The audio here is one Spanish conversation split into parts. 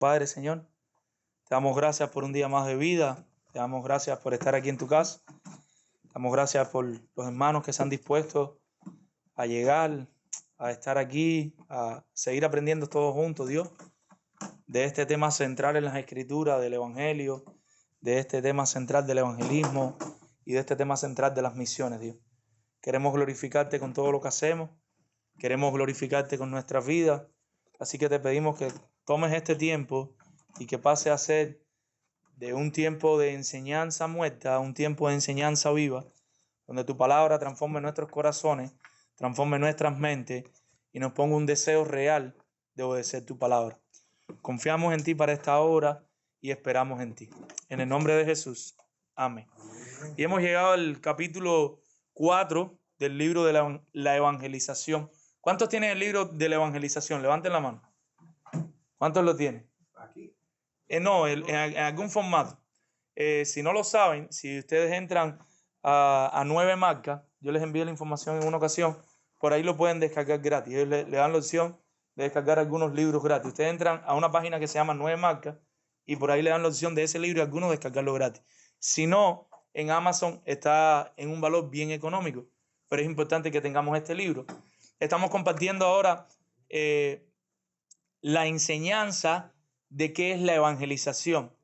Padre, Señor, te damos gracias por un día más de vida, te damos gracias por estar aquí en tu casa, te damos gracias por los hermanos que se han dispuesto a llegar, a estar aquí, a seguir aprendiendo todos juntos, Dios, de este tema central en las Escrituras, del Evangelio, de este tema central del evangelismo y de este tema central de las misiones, Dios. Queremos glorificarte con todo lo que hacemos, queremos glorificarte con nuestras vidas, así que te pedimos que tomes este tiempo y que pase a ser de un tiempo de enseñanza muerta a un tiempo de enseñanza viva, donde tu palabra transforme nuestros corazones, transforme nuestras mentes y nos ponga un deseo real de obedecer tu palabra. Confiamos en ti para esta hora y esperamos en ti. En el nombre de Jesús. Amén. Y hemos llegado al capítulo 4 del libro de la evangelización. ¿Cuántos tienen el libro de la evangelización? Levanten la mano. ¿Cuántos lo tienen? Aquí. No, en algún formato. Si no lo saben, si ustedes entran a 9 marcas, yo les envié la información en una ocasión, por ahí lo pueden descargar gratis. Ellos le dan la opción de descargar algunos libros gratis. Ustedes entran a una página que se llama 9 marcas y por ahí le dan la opción de ese libro y algunos descargarlo gratis. Si no, en Amazon está en un valor bien económico, pero es importante que tengamos este libro. Estamos compartiendo ahora la enseñanza de qué es la evangelización.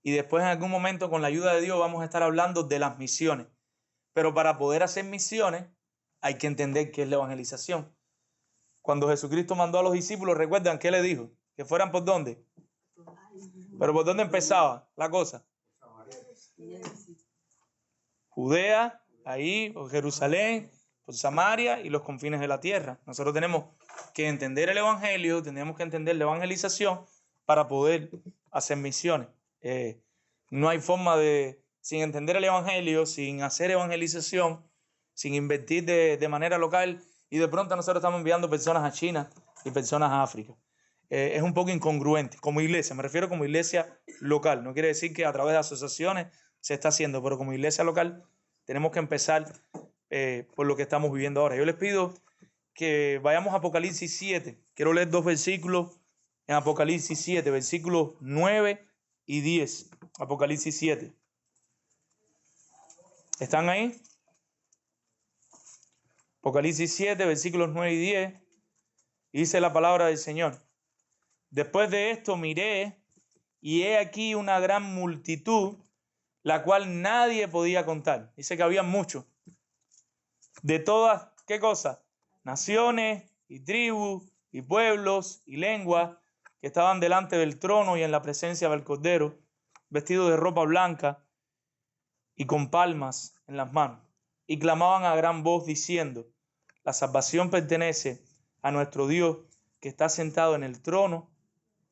Y después en algún momento, con la ayuda de Dios, vamos a estar hablando de las misiones. Pero para poder hacer misiones hay que entender qué es la evangelización. Cuando Jesucristo mandó a los discípulos, ¿recuerdan qué le dijo? Que fueran ¿por dónde? Pero ¿por dónde empezaba la cosa? Judea, ahí, por Jerusalén, por Samaria y los confines de la tierra. Nosotros tenemos que entender el evangelio, tenemos que entender la evangelización para poder hacer misiones. No hay forma de, sin entender el evangelio, sin hacer evangelización, sin invertir de manera local, y de pronto nosotros estamos enviando personas a China y personas a África. Es un poco incongruente como iglesia, me refiero como iglesia local. No quiere decir que a través de asociaciones se está haciendo, pero como iglesia local tenemos que empezar por lo que estamos viviendo ahora. Yo les pido que vayamos a Apocalipsis 7. Quiero leer 2 versículos en Apocalipsis 7, versículos 9 y 10. Apocalipsis 7. ¿Están ahí? Apocalipsis 7, versículos 9 y 10. Dice la palabra del Señor. Después de esto miré, y he aquí una gran multitud, la cual nadie podía contar. Dice que había muchos. De todas, ¿qué cosa? Naciones y tribus y pueblos y lenguas que estaban delante del trono y en la presencia del Cordero, vestidos de ropa blanca y con palmas en las manos. Y clamaban a gran voz diciendo: la salvación pertenece a nuestro Dios que está sentado en el trono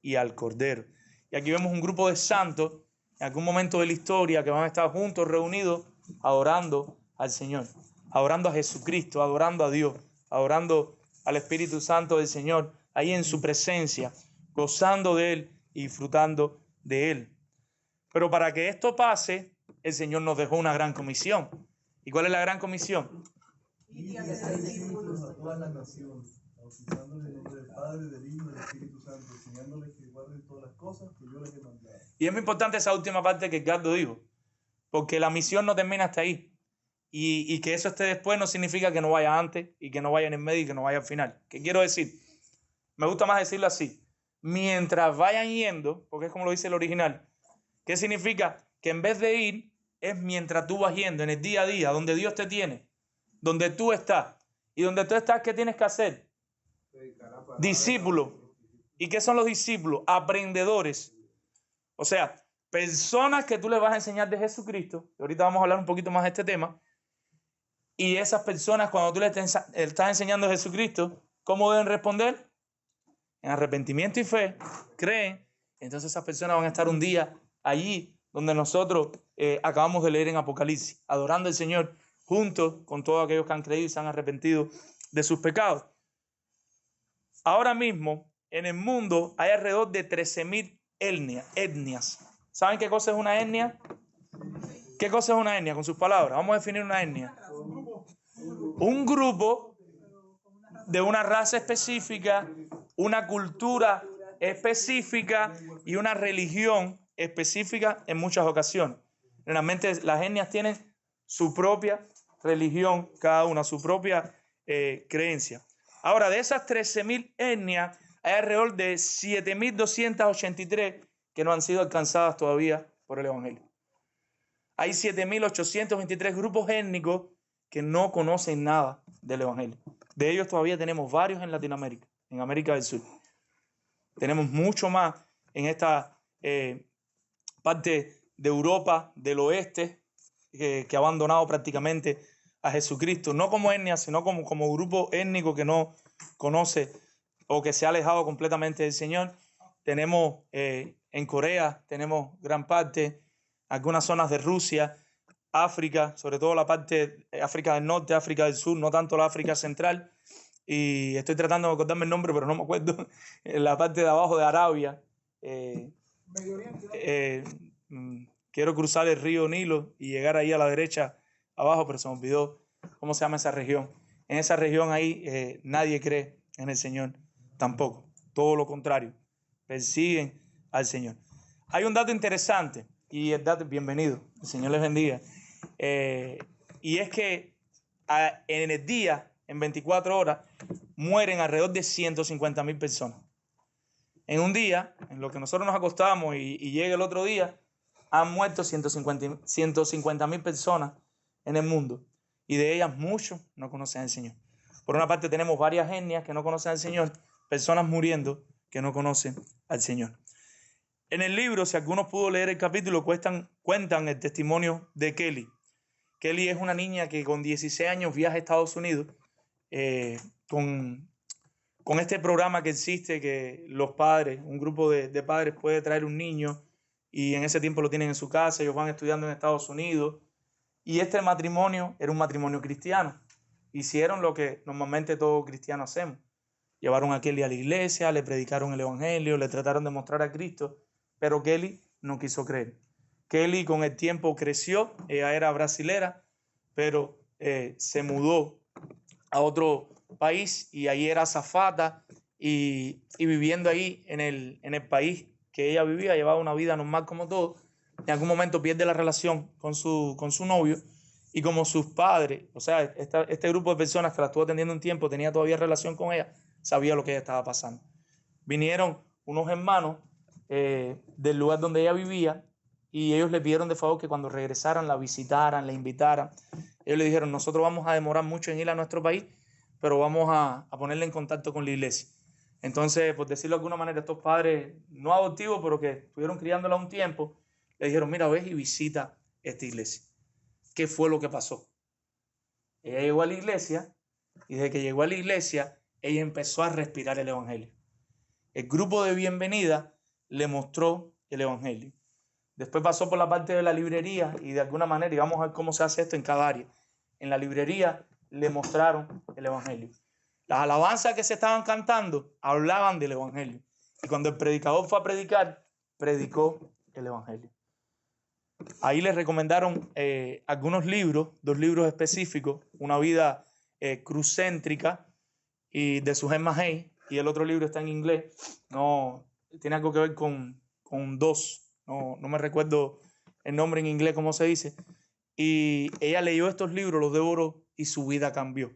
y al Cordero. Y aquí vemos un grupo de santos en algún momento de la historia que van a estar juntos, reunidos, adorando al Señor, adorando a Jesucristo, adorando a Dios, adorando al Espíritu Santo del Señor, ahí en su presencia, gozando de Él y disfrutando de Él. Pero para que esto pase, el Señor nos dejó una gran comisión. ¿Y cuál es la gran comisión? Y hacer discípulos a todas las naciones, bautizándoles en el nombre del Padre, del Hijo y del Espíritu Santo, enseñándoles que guarden todas las cosas que yo les he mandado. Y es muy importante esa última parte que Edgardo dijo, porque la misión no termina hasta ahí. Y que eso esté después no significa que no vaya antes y que no vaya en el medio y que no vaya al final. ¿Qué quiero decir? Me gusta más decirlo así. Mientras vayan yendo, porque es como lo dice el original, ¿qué significa? Que en vez de ir, es mientras tú vas yendo, en el día a día, donde Dios te tiene, donde tú estás. Y donde tú estás, ¿qué tienes que hacer? Discípulos. ¿Y qué son los discípulos? Aprendedores. O sea, personas que tú le vas a enseñar de Jesucristo. Y ahorita vamos a hablar un poquito más de este tema. Y esas personas, cuando tú le estás enseñando a Jesucristo, ¿cómo deben responder? En arrepentimiento y fe, creen. Entonces esas personas van a estar un día allí donde nosotros acabamos de leer en Apocalipsis, adorando al Señor juntos con todos aquellos que han creído y se han arrepentido de sus pecados. Ahora mismo en el mundo hay alrededor de 13,000 etnias. ¿Saben qué cosa es una etnia? ¿Qué cosa es una etnia? Con sus palabras, vamos a definir una etnia. Un grupo de una raza específica, una cultura específica y una religión específica en muchas ocasiones. Realmente las etnias tienen su propia religión, cada una, su propia creencia. Ahora, de esas 13.000 etnias, hay alrededor de 7.283 que no han sido alcanzadas todavía por el Evangelio. Hay 7.823 grupos étnicos que no conocen nada del Evangelio. De ellos todavía tenemos varios en Latinoamérica, en América del Sur. Tenemos mucho más en esta parte de Europa del oeste que ha abandonado prácticamente a Jesucristo, no como etnia, sino como grupo étnico que no conoce o que se ha alejado completamente del Señor. Tenemos en Corea, tenemos gran parte, algunas zonas de Rusia, África, sobre todo la parte de África del Norte, África del Sur, no tanto la África Central. Y estoy tratando de acordarme el nombre, pero no me acuerdo. En la parte de abajo de Arabia. Quiero cruzar el río Nilo y llegar ahí a la derecha abajo, pero se me olvidó cómo se llama esa región. En esa región ahí nadie cree en el Señor tampoco. Todo lo contrario, persiguen al Señor. Hay un dato interesante y el dato, bienvenido, el Señor les bendiga. Y es que en el día, en 24 horas, mueren alrededor de 150.000 personas. En un día, en lo que nosotros nos acostamos y llega el otro día, han muerto 150.000 personas en el mundo. Y de ellas muchos no conocen al Señor. Por una parte tenemos varias etnias que no conocen al Señor, personas muriendo que no conocen al Señor. En el libro, si algunos pudo leer el capítulo, cuentan el testimonio de Kelly. Kelly es una niña que con 16 años viaja a Estados Unidos con este programa que existe, que los padres, un grupo de padres puede traer un niño y en ese tiempo lo tienen en su casa, ellos van estudiando en Estados Unidos. Y este matrimonio era un matrimonio cristiano. Hicieron lo que normalmente todo cristiano hacemos. Llevaron a Kelly a la iglesia, le predicaron el evangelio, le trataron de mostrar a Cristo, pero Kelly no quiso creer. Kelly con el tiempo creció, ella era brasilera, pero se mudó a otro país y ahí era azafata y viviendo ahí en el país que ella vivía, llevaba una vida normal como todo. En algún momento pierde la relación con su novio y como sus padres, o sea, este grupo de personas que la estuvo atendiendo un tiempo, tenía todavía relación con ella, sabía lo que ella estaba pasando. Vinieron unos hermanos del lugar donde ella vivía y ellos le pidieron de favor que cuando regresaran la visitaran, la invitaran. Ellos le dijeron, nosotros vamos a demorar mucho en ir a nuestro país, pero vamos a ponerle en contacto con la iglesia. Entonces, por decirlo de alguna manera, estos padres no adoptivos, pero que estuvieron criándola un tiempo, le dijeron, mira, ves y visita esta iglesia. ¿Qué fue lo que pasó? Ella llegó a la iglesia y desde que llegó a la iglesia, ella empezó a respirar el evangelio. El grupo de bienvenida le mostró el evangelio. Después pasó por la parte de la librería y de alguna manera, y vamos a ver cómo se hace esto en cada área. En la librería le mostraron el evangelio. Las alabanzas que se estaban cantando hablaban del evangelio. Y cuando el predicador fue a predicar, predicó el evangelio. Ahí les recomendaron algunos libros, 2 libros específicos, Una vida crucéntrica y de Suheim Mahei, y el otro libro está en inglés, no tiene algo que ver con dos, no me recuerdo el nombre en inglés, cómo se dice, y ella leyó estos libros, los devoró y su vida cambió.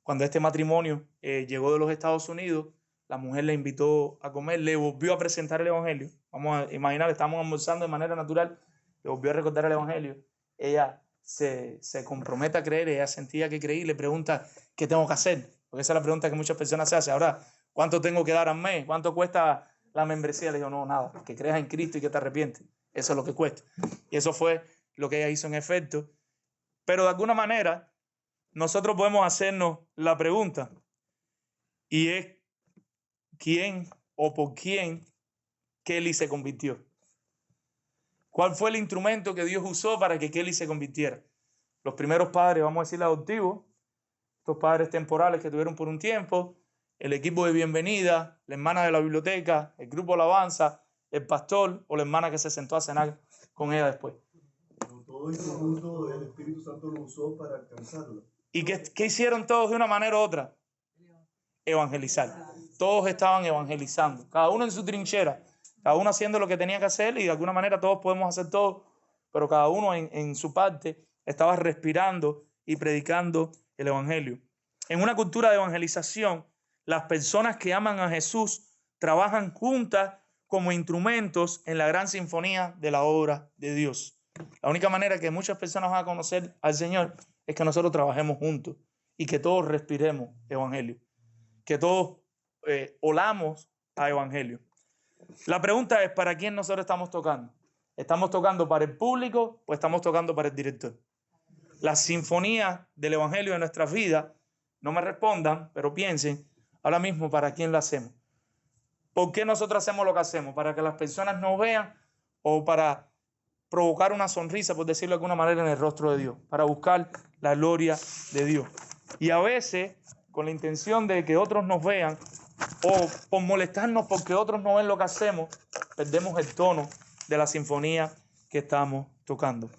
Cuando este matrimonio llegó de los Estados Unidos, la mujer le invitó a comer, le volvió a presentar el evangelio. Vamos a imaginar, estamos almorzando de manera natural, le volvió a recordar el evangelio. Ella se compromete a creer, ella sentía que creía y le pregunta, ¿qué tengo que hacer? Porque esa es la pregunta que muchas personas se hacen. Ahora, ¿cuánto tengo que dar al mes? ¿Cuánto cuesta la membresía? Le dijo, no, nada, que creas en Cristo y que te arrepientes. Eso es lo que cuesta. Y eso fue lo que ella hizo en efecto. Pero de alguna manera, nosotros podemos hacernos la pregunta, y es, ¿quién o por quién Kelly se convirtió? ¿Cuál fue el instrumento que Dios usó para que Kelly se convirtiera? Los primeros padres, vamos a decir adoptivos, estos padres temporales que tuvieron por un tiempo, el equipo de bienvenida, la hermana de la biblioteca, el grupo alabanza, el pastor o la hermana que se sentó a cenar con ella después. Pero todo este punto el Espíritu Santo lo usó para alcanzarlo. ¿Y qué hicieron todos de una manera u otra? evangelizar. Todos estaban evangelizando, cada uno en su trinchera, cada uno haciendo lo que tenía que hacer, y de alguna manera todos podemos hacer todo, pero cada uno en su parte estaba respirando y predicando el evangelio. En una cultura de evangelización, las personas que aman a Jesús trabajan juntas como instrumentos en la gran sinfonía de la obra de Dios. La única manera que muchas personas van a conocer al Señor es que nosotros trabajemos juntos y que todos respiremos evangelio, que todos olamos a evangelio. La pregunta es, ¿para quién nosotros estamos tocando? ¿Estamos tocando para el público o estamos tocando para el director? La sinfonía del evangelio de nuestras vidas, no me respondan, pero piensen ahora mismo para quién lo hacemos. ¿Por qué nosotros hacemos lo que hacemos? ¿Para que las personas nos vean o para provocar una sonrisa, por decirlo de alguna manera, en el rostro de Dios? Para buscar la gloria de Dios. Y a veces, con la intención de que otros nos vean o por molestarnos porque otros no ven lo que hacemos, perdemos el tono de la sinfonía que estamos tocando.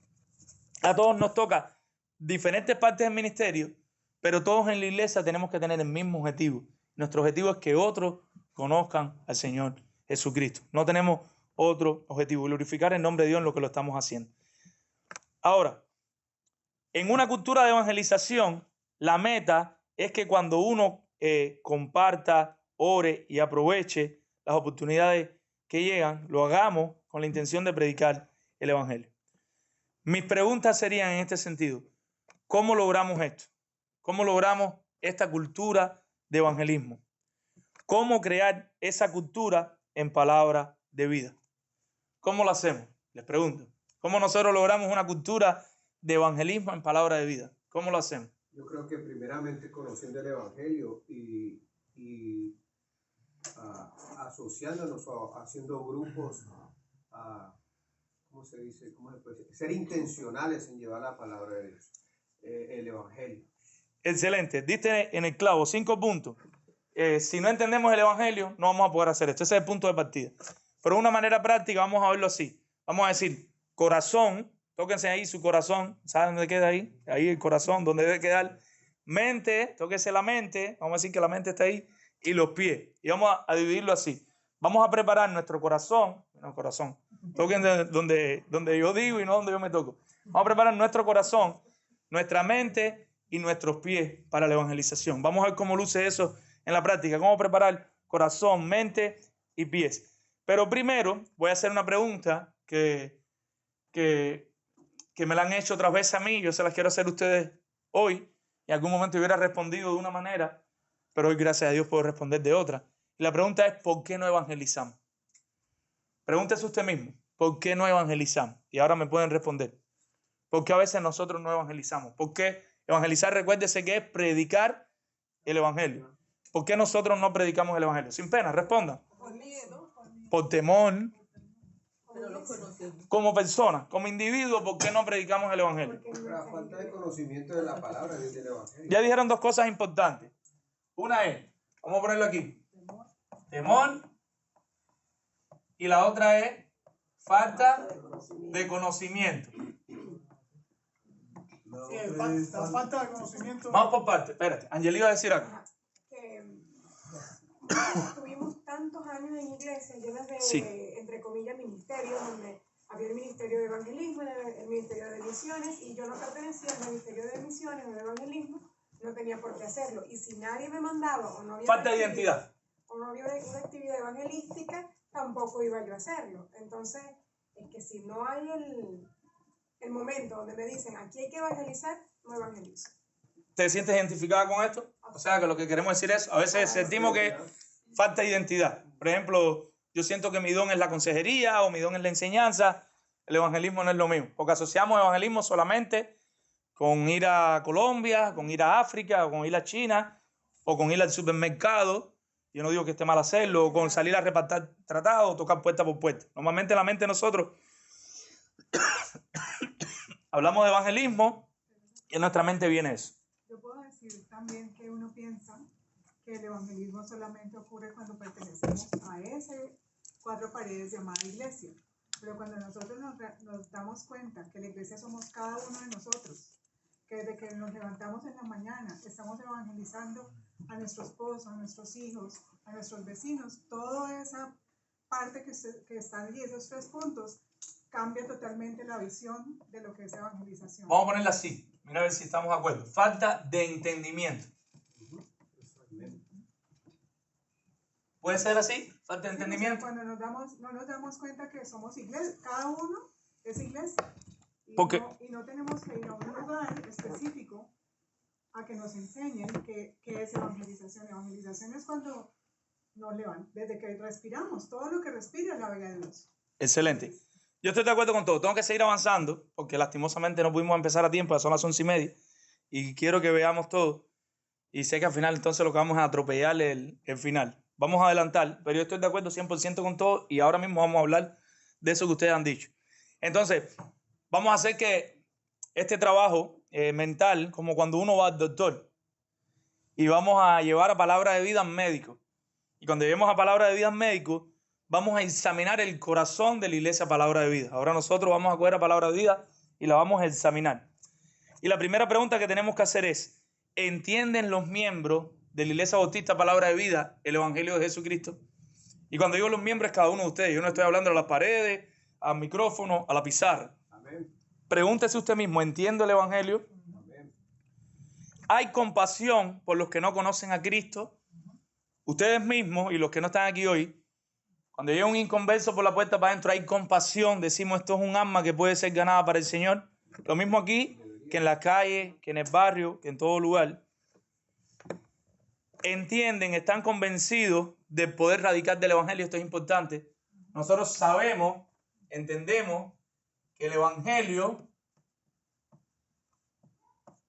A todos nos toca diferentes partes del ministerio, pero todos en la iglesia tenemos que tener el mismo objetivo. Nuestro objetivo es que otros conozcan al Señor Jesucristo. No tenemos otro objetivo, glorificar el nombre de Dios en lo que lo estamos haciendo. Ahora, en una cultura de evangelización, la meta es que cuando uno comparta, ore y aproveche las oportunidades que llegan, lo hagamos con la intención de predicar el evangelio. Mis preguntas serían en este sentido: ¿cómo logramos esto? ¿Cómo logramos esta cultura de evangelismo? ¿Cómo crear esa cultura en palabra de vida? ¿Cómo lo hacemos? Les pregunto. ¿Cómo nosotros logramos una cultura de evangelismo en palabra de vida? ¿Cómo lo hacemos? Yo creo que primeramente conociendo el evangelio y asociándonos o haciendo grupos, ¿cómo se dice? ¿Cómo se puede decir? Ser intencionales en llevar la palabra de Dios, el evangelio. Excelente, diste en el clavo 5 puntos. Si no entendemos el evangelio, no vamos a poder hacer esto. Ese es el punto de partida. Pero de una manera práctica vamos a verlo así. Vamos a decir, corazón, tóquense ahí su corazón. ¿Saben dónde queda ahí? Ahí el corazón, donde debe quedar. Mente, tóquense la mente. Vamos a decir que la mente está ahí. Y los pies. Y vamos a dividirlo así. Vamos a preparar nuestro corazón. No, corazón. Toquen donde yo digo y no donde yo me toco. Vamos a preparar nuestro corazón, nuestra mente y nuestros pies para la evangelización. Vamos a ver cómo luce eso en la práctica. Cómo preparar corazón, mente y pies. Pero primero voy a hacer una pregunta que me la han hecho otras veces a mí. Yo se las quiero hacer a ustedes hoy. En algún momento hubiera respondido de una manera, pero hoy, gracias a Dios, puedo responder de otra. Y la pregunta es, ¿por qué no evangelizamos? Pregúntese usted mismo, ¿por qué no evangelizamos? Y ahora me pueden responder. ¿Por qué a veces nosotros no evangelizamos? ¿Por qué evangelizar? Recuérdese que es predicar el evangelio. ¿Por qué nosotros no predicamos el evangelio? Sin pena, respondan. Por miedo. Por temor. Pero lo conocemos. Como persona, como individuo, ¿por qué no predicamos el evangelio? Por la falta de conocimiento de la palabra del evangelio. Ya dijeron dos cosas importantes. Una es, vamos a ponerlo aquí, temor. Y la otra es falta de conocimiento. Sí, la falta de conocimiento. Vamos por partes. Espérate, Angeli iba a decir algo. Que tuvimos tantos años en iglesia llenas de, Sí. entre comillas, ministerios, donde había el ministerio de evangelismo, el ministerio de misiones, y yo no pertenecía al ministerio de misiones o de evangelismo, no tenía por qué hacerlo. Y si nadie me mandaba o no había Falta de identidad. o no había una actividad evangelística, tampoco iba yo a hacerlo. Entonces, es que si no hay el momento donde me dicen, aquí hay que evangelizar, no evangelizo. ¿Te sientes identificada con esto? O sea, que lo que queremos decir es, a veces sentimos que falta identidad. Por ejemplo, yo siento que mi don es la consejería o mi don es la enseñanza. El evangelismo no es lo mismo, porque asociamos evangelismo solamente con ir a Colombia, con ir a África, o con ir a China, o con ir al supermercado. Yo no digo que esté mal hacerlo, o con salir a repartir tratados, o tocar puerta por puerta. Normalmente en la mente de nosotros hablamos de evangelismo y en nuestra mente viene eso. Yo puedo decir también que uno piensa que el evangelismo solamente ocurre cuando pertenecemos a esas 4 paredes llamada iglesia. Pero cuando nosotros nos damos cuenta que la iglesia somos cada uno de nosotros, que desde que nos levantamos en la mañana estamos evangelizando a nuestro esposo, a nuestros hijos, a nuestros vecinos, toda esa parte que están allí, esos 3 puntos, cambia totalmente la visión de lo que es evangelización. Vamos a ponerla así. Mira a ver si estamos de acuerdo. Falta de entendimiento. ¿Puede ser así? Falta de entendimiento. Cuando no nos damos cuenta que somos iglesia, cada uno es iglesia. Y no tenemos que ir a un lugar específico a que nos enseñen qué es evangelización. Evangelización es cuando nos levantamos, desde que respiramos, todo lo que respira es la vida de Dios. Excelente. Yo estoy de acuerdo con todo. Tengo que seguir avanzando porque lastimosamente no pudimos empezar a tiempo, ya son las 11:30 y quiero que veamos todo. Y sé que al final entonces lo que vamos a atropellar el final. Vamos a adelantar, pero yo estoy de acuerdo 100% con todo y ahora mismo vamos a hablar de eso que ustedes han dicho. Entonces, vamos a hacer que este trabajo mental, como cuando uno va al doctor y vamos a llevar a palabra de vida al médico. Y cuando llevemos a palabra de vida al médico, vamos a examinar el corazón de la iglesia Palabra de Vida. Ahora nosotros vamos a coger a Palabra de Vida y la vamos a examinar. Y la primera pregunta que tenemos que hacer es, ¿entienden los miembros de la Iglesia Bautista Palabra de Vida el Evangelio de Jesucristo? Y cuando digo los miembros es cada uno de ustedes. Yo no estoy hablando a las paredes, al micrófono, a la pizarra. Amén. Pregúntese usted mismo, ¿entiende el Evangelio? Amén. ¿Hay compasión por los que no conocen a Cristo? Ustedes mismos y los que no están aquí hoy, cuando llega un inconverso por la puerta para adentro, hay compasión. Decimos, esto es un alma que puede ser ganada para el Señor. Lo mismo aquí que en la calle, que en el barrio, que en todo lugar. Entienden, están convencidos del poder radical del Evangelio. Esto es importante. Nosotros sabemos, entendemos que el Evangelio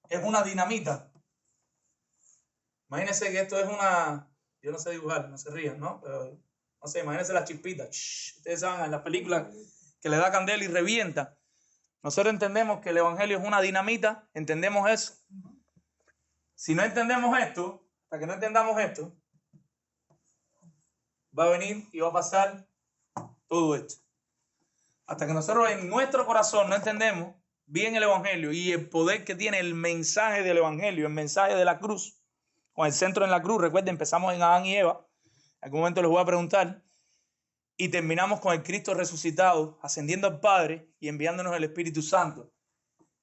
es una dinamita. Imagínense que esto es una... Yo no sé dibujar, no se rían, ¿no? Pero, no sé, imagínense las chispitas. Ustedes saben, en las películas que le da candela y revienta. Nosotros entendemos que el Evangelio es una dinamita. ¿Entendemos eso? Si no entendemos esto, hasta que no entendamos esto, va a venir y va a pasar todo esto. Hasta que nosotros en nuestro corazón no entendemos bien el Evangelio y el poder que tiene el mensaje del Evangelio, el mensaje de la cruz, con el centro en la cruz. Recuerden, empezamos en Adán y Eva. En algún momento les voy a preguntar. Y terminamos con el Cristo resucitado, ascendiendo al Padre y enviándonos el Espíritu Santo.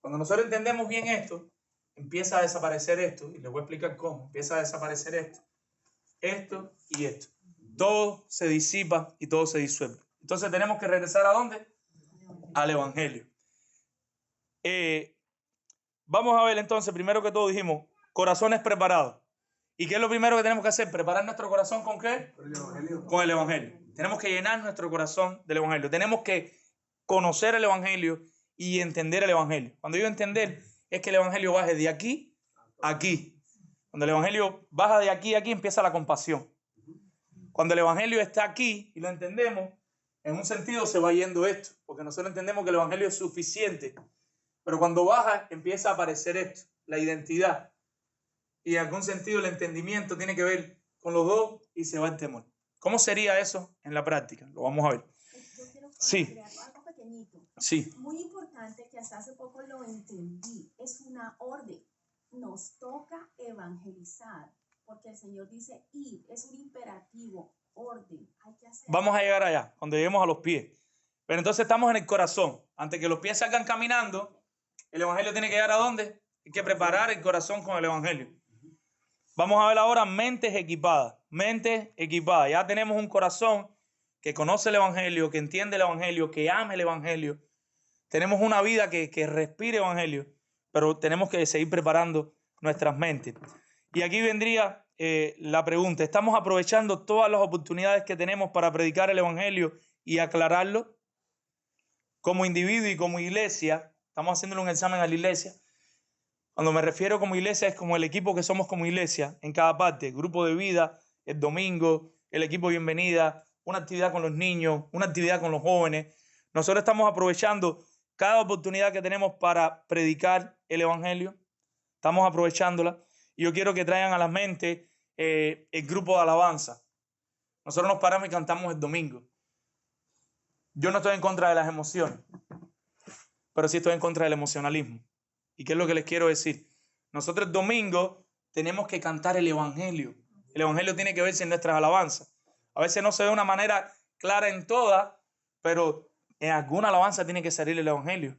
Cuando nosotros entendemos bien esto, empieza a desaparecer esto. Y les voy a explicar cómo. Empieza a desaparecer esto y esto. Todo se disipa y todo se disuelve. Entonces tenemos que regresar ¿a dónde? Al Evangelio. Vamos a ver entonces, primero que todo dijimos, corazones preparados. ¿Y qué es lo primero que tenemos que hacer? ¿Preparar nuestro corazón con qué? Con el Evangelio. Con el Evangelio. Tenemos que llenar nuestro corazón del Evangelio. Tenemos que conocer el Evangelio y entender el Evangelio. Cuando digo entender, es que el Evangelio baje de aquí a aquí. Cuando el Evangelio baja de aquí a aquí, empieza la compasión. Cuando el Evangelio está aquí y lo entendemos, en un sentido se va yendo esto, porque nosotros entendemos que el Evangelio es suficiente. Pero cuando baja, empieza a aparecer esto, la identidad. Y en algún sentido el entendimiento tiene que ver con los dos y se va el temor. ¿Cómo sería eso en la práctica? Lo vamos a ver. Yo quiero Sí. agregar algo pequeñito. Sí. Muy importante que hasta hace poco lo entendí. Es una orden. Nos toca evangelizar. Porque el Señor dice ir. Es un imperativo. Orden. Hay que hacer. Vamos a llegar allá, cuando lleguemos a los pies. Pero entonces estamos en el corazón. Antes que los pies salgan caminando, el Evangelio tiene que llegar ¿a dónde? Hay que preparar el corazón con el Evangelio. Vamos a ver ahora mentes equipadas. Mentes equipadas. Ya tenemos un corazón que conoce el Evangelio, que entiende el Evangelio, que ama el Evangelio. Tenemos una vida que respire Evangelio, pero tenemos que seguir preparando nuestras mentes. Y aquí vendría la pregunta. ¿Estamos aprovechando todas las oportunidades que tenemos para predicar el Evangelio y aclararlo? Como individuo y como iglesia, estamos haciéndole un examen a la iglesia. Cuando me refiero como iglesia es como el equipo que somos como iglesia en cada parte. Grupo de vida, el domingo, el equipo de bienvenida, una actividad con los niños, una actividad con los jóvenes. Nosotros estamos aprovechando cada oportunidad que tenemos para predicar el Evangelio. Estamos aprovechándola. Y yo quiero que traigan a la mente el grupo de alabanza. Nosotros nos paramos y cantamos el domingo. Yo no estoy en contra de las emociones, pero sí estoy en contra del emocionalismo. ¿Y qué es lo que les quiero decir? Nosotros el domingo tenemos que cantar el evangelio. El evangelio tiene que verse en nuestras alabanzas. A veces no se ve de una manera clara en todas, pero en alguna alabanza tiene que salir el evangelio.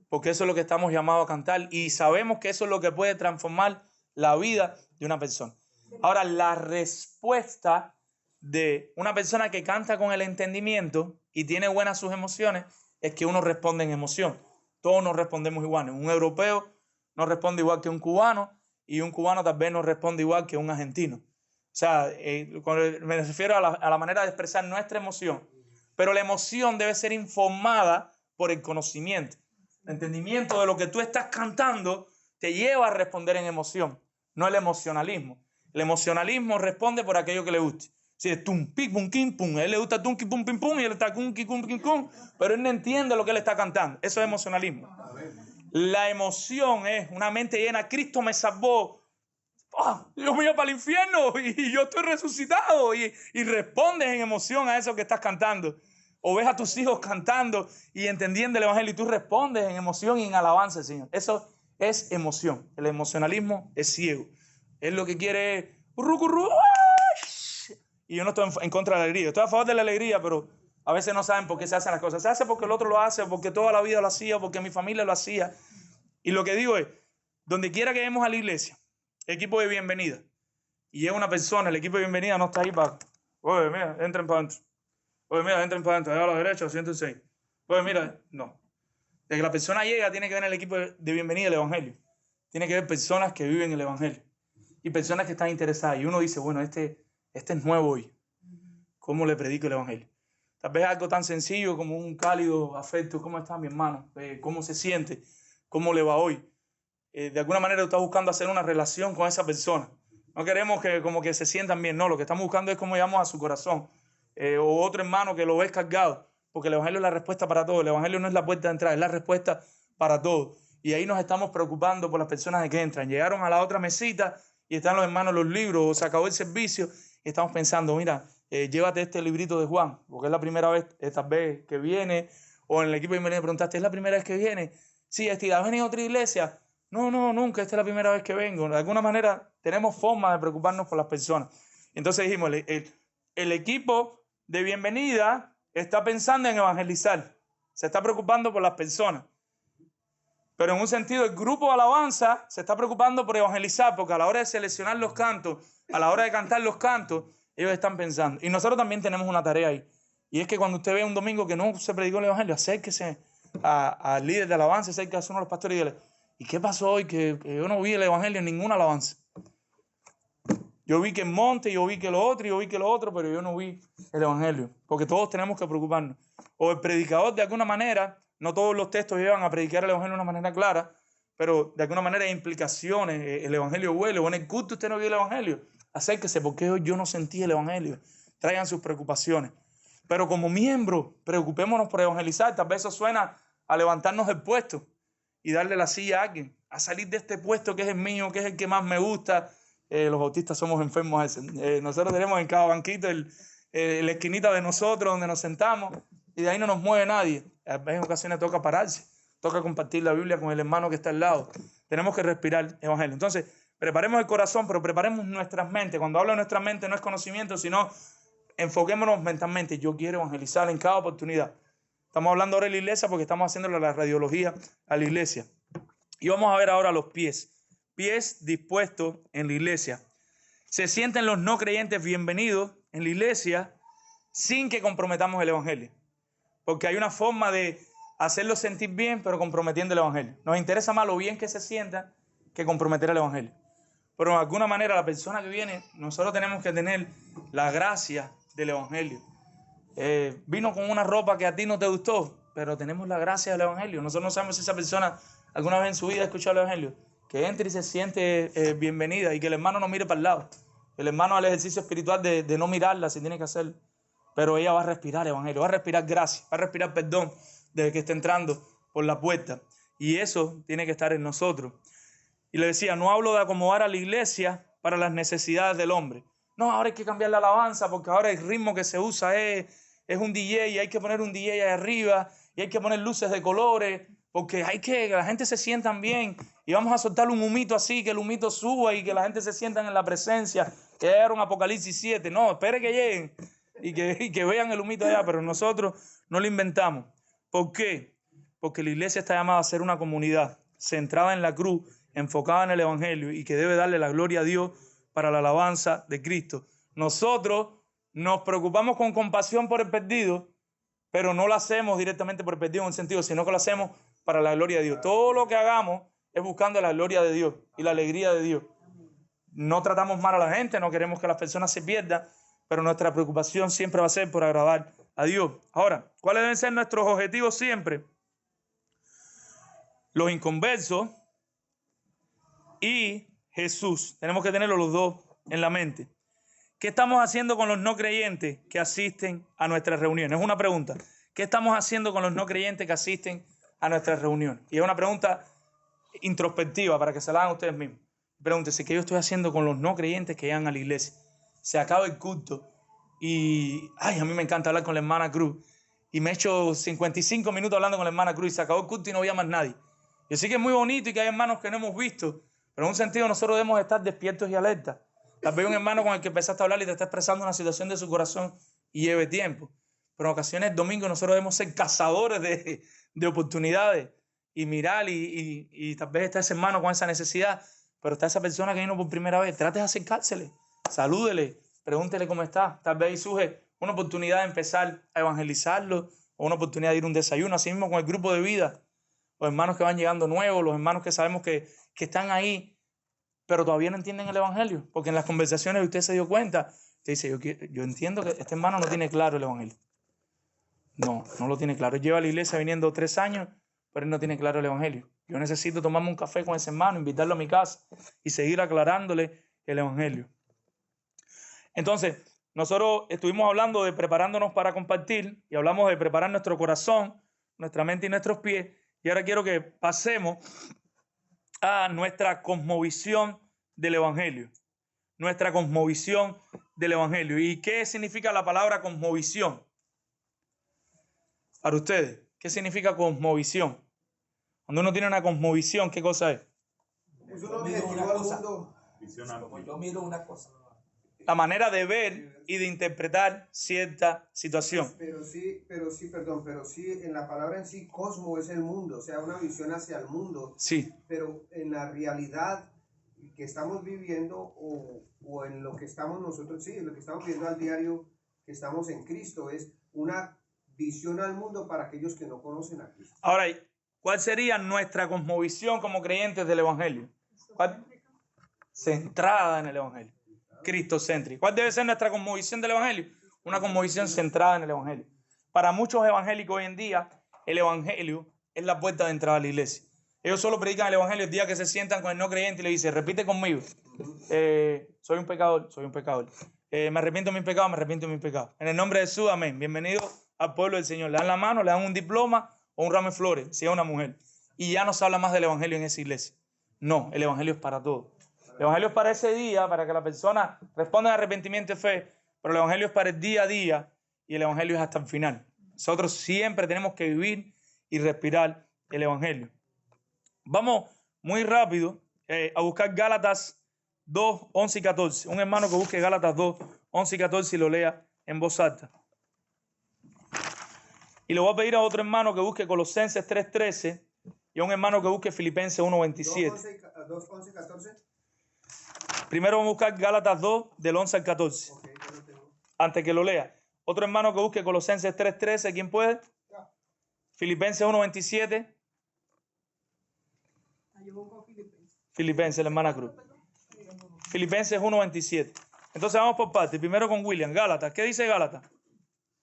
Porque eso es lo que estamos llamados a cantar y sabemos que eso es lo que puede transformar la vida de una persona. Ahora, la respuesta de una persona que canta con el entendimiento y tiene buenas sus emociones es que uno responde en emoción. Todos nos respondemos igual. Un europeo no responde igual que un cubano y un cubano tal vez no responde igual que un argentino. O sea, me refiero a la manera de expresar nuestra emoción. Pero la emoción debe ser informada por el conocimiento. El entendimiento de lo que tú estás cantando te lleva a responder en emoción, no el emocionalismo. El emocionalismo responde por aquello que le guste. Si es tum, pim, pum, kim, pum. A él le gusta tum, ki, pum, pim, pum, y él está cum, ki, cum, kim, pum, pero él no entiende lo que él está cantando. Eso es emocionalismo. La emoción es una mente llena. Cristo me salvó. ¡Oh, Dios mío, para el infierno! Y yo estoy resucitado. Y respondes en emoción a eso que estás cantando. O ves a tus hijos cantando y entendiendo el evangelio y tú respondes en emoción y en alabanza al Señor. Eso es emoción. El emocionalismo es ciego. Él lo que quiere es y yo no estoy en contra de la alegría. Estoy a favor de la alegría, pero a veces no saben por qué se hacen las cosas. Se hace porque el otro lo hace, porque toda la vida lo hacía, porque mi familia lo hacía. Y lo que digo es, donde quiera que vayamos a la iglesia, equipo de bienvenida, y llega una persona, el equipo de bienvenida no está ahí para, oye, mira, entren para adentro. Oye, mira, entren para adentro, a la derecha, siéntense ahí. Oye, mira, no. Desde que la persona llega, tiene que ver en el equipo de bienvenida el evangelio. Tiene que ver personas que viven el evangelio. Y personas que están interesadas. Y uno dice, bueno, este es nuevo hoy. ¿Cómo le predico el evangelio? Tal vez algo tan sencillo como un cálido afecto. ¿Cómo está mi hermano? ¿Cómo se siente? ¿Cómo le va hoy? De alguna manera estás buscando hacer una relación con esa persona. No queremos que como que se sientan bien. No, lo que estamos buscando es cómo llegamos a su corazón. O otro hermano que lo ves cargado. Porque el evangelio es la respuesta para todo. El evangelio no es la puerta de entrada, es la respuesta para todo. Y ahí nos estamos preocupando por las personas que entran. Llegaron a la otra mesita y están los hermanos los libros, o se acabó el servicio y estamos pensando, mira, llévate este librito de Juan, porque es la primera vez, esta vez que viene, o en el equipo de bienvenida preguntaste, ¿es la primera vez que viene? Sí, ¿has venido a otra iglesia? No, nunca, esta es la primera vez que vengo. De alguna manera tenemos forma de preocuparnos por las personas. Entonces dijimos, el equipo de bienvenida está pensando en evangelizar, se está preocupando por las personas. Pero en un sentido, el grupo de alabanza se está preocupando por evangelizar, porque a la hora de seleccionar los cantos, a la hora de cantar los cantos, ellos están pensando. Y nosotros también tenemos una tarea ahí. Y es que cuando usted ve un domingo que no se predicó el evangelio, acérquese al líder de alabanza, acérquese a uno de los pastores y dígale, ¿y qué pasó hoy? Que yo no vi el evangelio en ninguna alabanza. Yo vi que en monte, yo vi que lo otro, pero yo no vi el evangelio. Porque todos tenemos que preocuparnos. O el predicador, de alguna manera, no todos los textos llevan a predicar el evangelio de una manera clara, pero de alguna manera hay implicaciones. El evangelio huele, o en el culto usted no vio el evangelio. Acérquese, porque hoy yo no sentí el evangelio. Traigan sus preocupaciones. Pero como miembros, preocupémonos por evangelizar. Tal vez eso suena a levantarnos del puesto y darle la silla a alguien, a salir de este puesto que es el mío, que es el que más me gusta. Los bautistas somos enfermos a ese. Nosotros tenemos en cada banquito la esquinita de nosotros donde nos sentamos y de ahí no nos mueve nadie. En ocasiones toca pararse, toca compartir la Biblia con el hermano que está al lado. Tenemos que respirar evangelio. Entonces, preparemos el corazón, pero preparemos nuestras mentes. Cuando hablo de nuestra mente no es conocimiento, sino enfoquémonos mentalmente. Yo quiero evangelizar en cada oportunidad. Estamos hablando ahora de la iglesia porque estamos haciéndole la radiología a la iglesia. Y vamos a ver ahora los pies. Pies dispuestos en la iglesia. Se sienten los no creyentes bienvenidos en la iglesia sin que comprometamos el evangelio. Porque hay una forma de hacerlos sentir bien, pero comprometiendo el evangelio. Nos interesa más lo bien que se sientan que comprometer el evangelio. Pero de alguna manera la persona que viene, nosotros tenemos que tener la gracia del evangelio. Vino con una ropa que a ti no te gustó, pero tenemos la gracia del evangelio. Nosotros no sabemos si esa persona alguna vez en su vida ha escuchado el evangelio. Que entre y se siente bienvenida y que el hermano no mire para el lado. El hermano al ejercicio espiritual de no mirarla si tiene que hacerlo. Pero ella va a respirar evangelio, va a respirar gracia, va a respirar perdón desde que está entrando por la puerta. Y eso tiene que estar en nosotros. Y le decía, no hablo de acomodar a la iglesia para las necesidades del hombre. No, ahora hay que cambiar la alabanza porque ahora el ritmo que se usa es un DJ y hay que poner un DJ ahí arriba y hay que poner luces de colores porque hay que la gente se sienta bien y vamos a soltar un humito así, que el humito suba y que la gente se sienta en la presencia, que era un Apocalipsis 7. No, espere que lleguen y que vean el humito allá, pero nosotros no lo inventamos. ¿Por qué? Porque la iglesia está llamada a ser una comunidad centrada en la cruz, enfocada en el evangelio y que debe darle la gloria a Dios para la alabanza de Cristo. Nosotros nos preocupamos con compasión por el perdido, pero no lo hacemos directamente por el perdido en un sentido, sino que lo hacemos para la gloria de Dios. Todo lo que hagamos es buscando la gloria de Dios y la alegría de Dios. No tratamos mal a la gente, no queremos que las personas se pierdan, pero nuestra preocupación siempre va a ser por agradar a Dios. Ahora, ¿cuáles deben ser nuestros objetivos siempre? Los inconversos y Jesús. Tenemos que tenerlos los dos en la mente. ¿Qué estamos haciendo con los no creyentes que asisten a nuestras reuniones? Es una pregunta. ¿Qué estamos haciendo con los no creyentes que asisten a nuestras reuniones? Y es una pregunta introspectiva para que se la hagan ustedes mismos. Pregúntese, ¿qué yo estoy haciendo con los no creyentes que llegan a la iglesia? Se acaba el culto y a mí me encanta hablar con la hermana Cruz y me he hecho 55 minutos hablando con la hermana Cruz y se acabó el culto y no había más nadie. Yo sé que es muy bonito y que hay hermanos que no hemos visto, pero en un sentido nosotros debemos estar despiertos y alertas. Tal vez un hermano con el que empezaste a hablar y te está expresando una situación de su corazón y lleve tiempo. Pero en ocasiones el domingo nosotros debemos ser cazadores de oportunidades y mirar y tal vez está ese hermano con esa necesidad, pero está esa persona que vino por primera vez. Trate de acercársele, salúdele, pregúntele cómo está. Tal vez ahí surge una oportunidad de empezar a evangelizarlo o una oportunidad de ir a un desayuno, así mismo con el grupo de vida. Los hermanos que van llegando nuevos, los hermanos que sabemos que están ahí, pero todavía no entienden el evangelio, porque en las conversaciones usted se dio cuenta, usted dice, yo entiendo que este hermano no tiene claro el evangelio. No lo tiene claro. Él lleva a la iglesia viniendo 3 años, pero él no tiene claro el evangelio. Yo necesito tomarme un café con ese hermano, invitarlo a mi casa y seguir aclarándole el evangelio. Entonces, nosotros estuvimos hablando de preparándonos para compartir y hablamos de preparar nuestro corazón, nuestra mente y nuestros pies. Y ahora quiero que pasemos a nuestra cosmovisión del evangelio. Nuestra cosmovisión del evangelio. ¿Y qué significa la palabra cosmovisión? Para ustedes, ¿qué significa cosmovisión? Cuando uno tiene una cosmovisión, ¿qué cosa es? Es un objetivo al mundo. Como yo miro una cosa. La manera de ver y de interpretar cierta situación. Pero sí, en la palabra en sí, cosmo es el mundo, o sea, una visión hacia el mundo. Sí. Pero en la realidad que estamos viviendo o en lo que estamos nosotros, sí, en lo que estamos viviendo al diario, que estamos en Cristo, es una visión al mundo para aquellos que no conocen a Cristo. Ahora, ¿cuál sería nuestra cosmovisión como creyentes del evangelio? ¿Cuál? Centrada en el evangelio. Cristocéntrica. ¿Cuál debe ser nuestra cosmovisión del evangelio? Una cosmovisión centrada en el evangelio. Para muchos evangélicos hoy en día, el evangelio es la puerta de entrada a la iglesia. Ellos solo predican el evangelio el día que se sientan con el no creyente y le dicen, repite conmigo, soy un pecador, me arrepiento de mis pecados, me arrepiento de mis pecados. En el nombre de Jesús, amén. Bienvenido al pueblo del Señor. Le dan la mano, le dan un diploma o un ramo de flores, si es una mujer. Y ya no se habla más del evangelio en esa iglesia. No, el evangelio es para todos. El evangelio es para ese día, para que la persona responda en arrepentimiento y fe, pero el evangelio es para el día a día y el evangelio es hasta el final. Nosotros siempre tenemos que vivir y respirar el evangelio. Vamos muy rápido a buscar Gálatas 2, 11 y 14. Un hermano que busque Gálatas 2, 11 y 14 y lo lea en voz alta. Y le voy a pedir a otro hermano que busque Colosenses 3, 13 y a un hermano que busque Filipenses 1, 27. 2, 11 y 14. Primero vamos a buscar Gálatas 2, del 11 al 14. Okay, yo lo tengo. Antes que lo lea. Otro hermano que busque Colosenses 3, 13. ¿Quién puede? Filipenses 1, 27. Yo busco Filipenses. Filipenses, la hermana Cruz. Filipenses 1, 27. Entonces vamos por parte. Primero con William. Gálatas. ¿Qué dice Gálatas?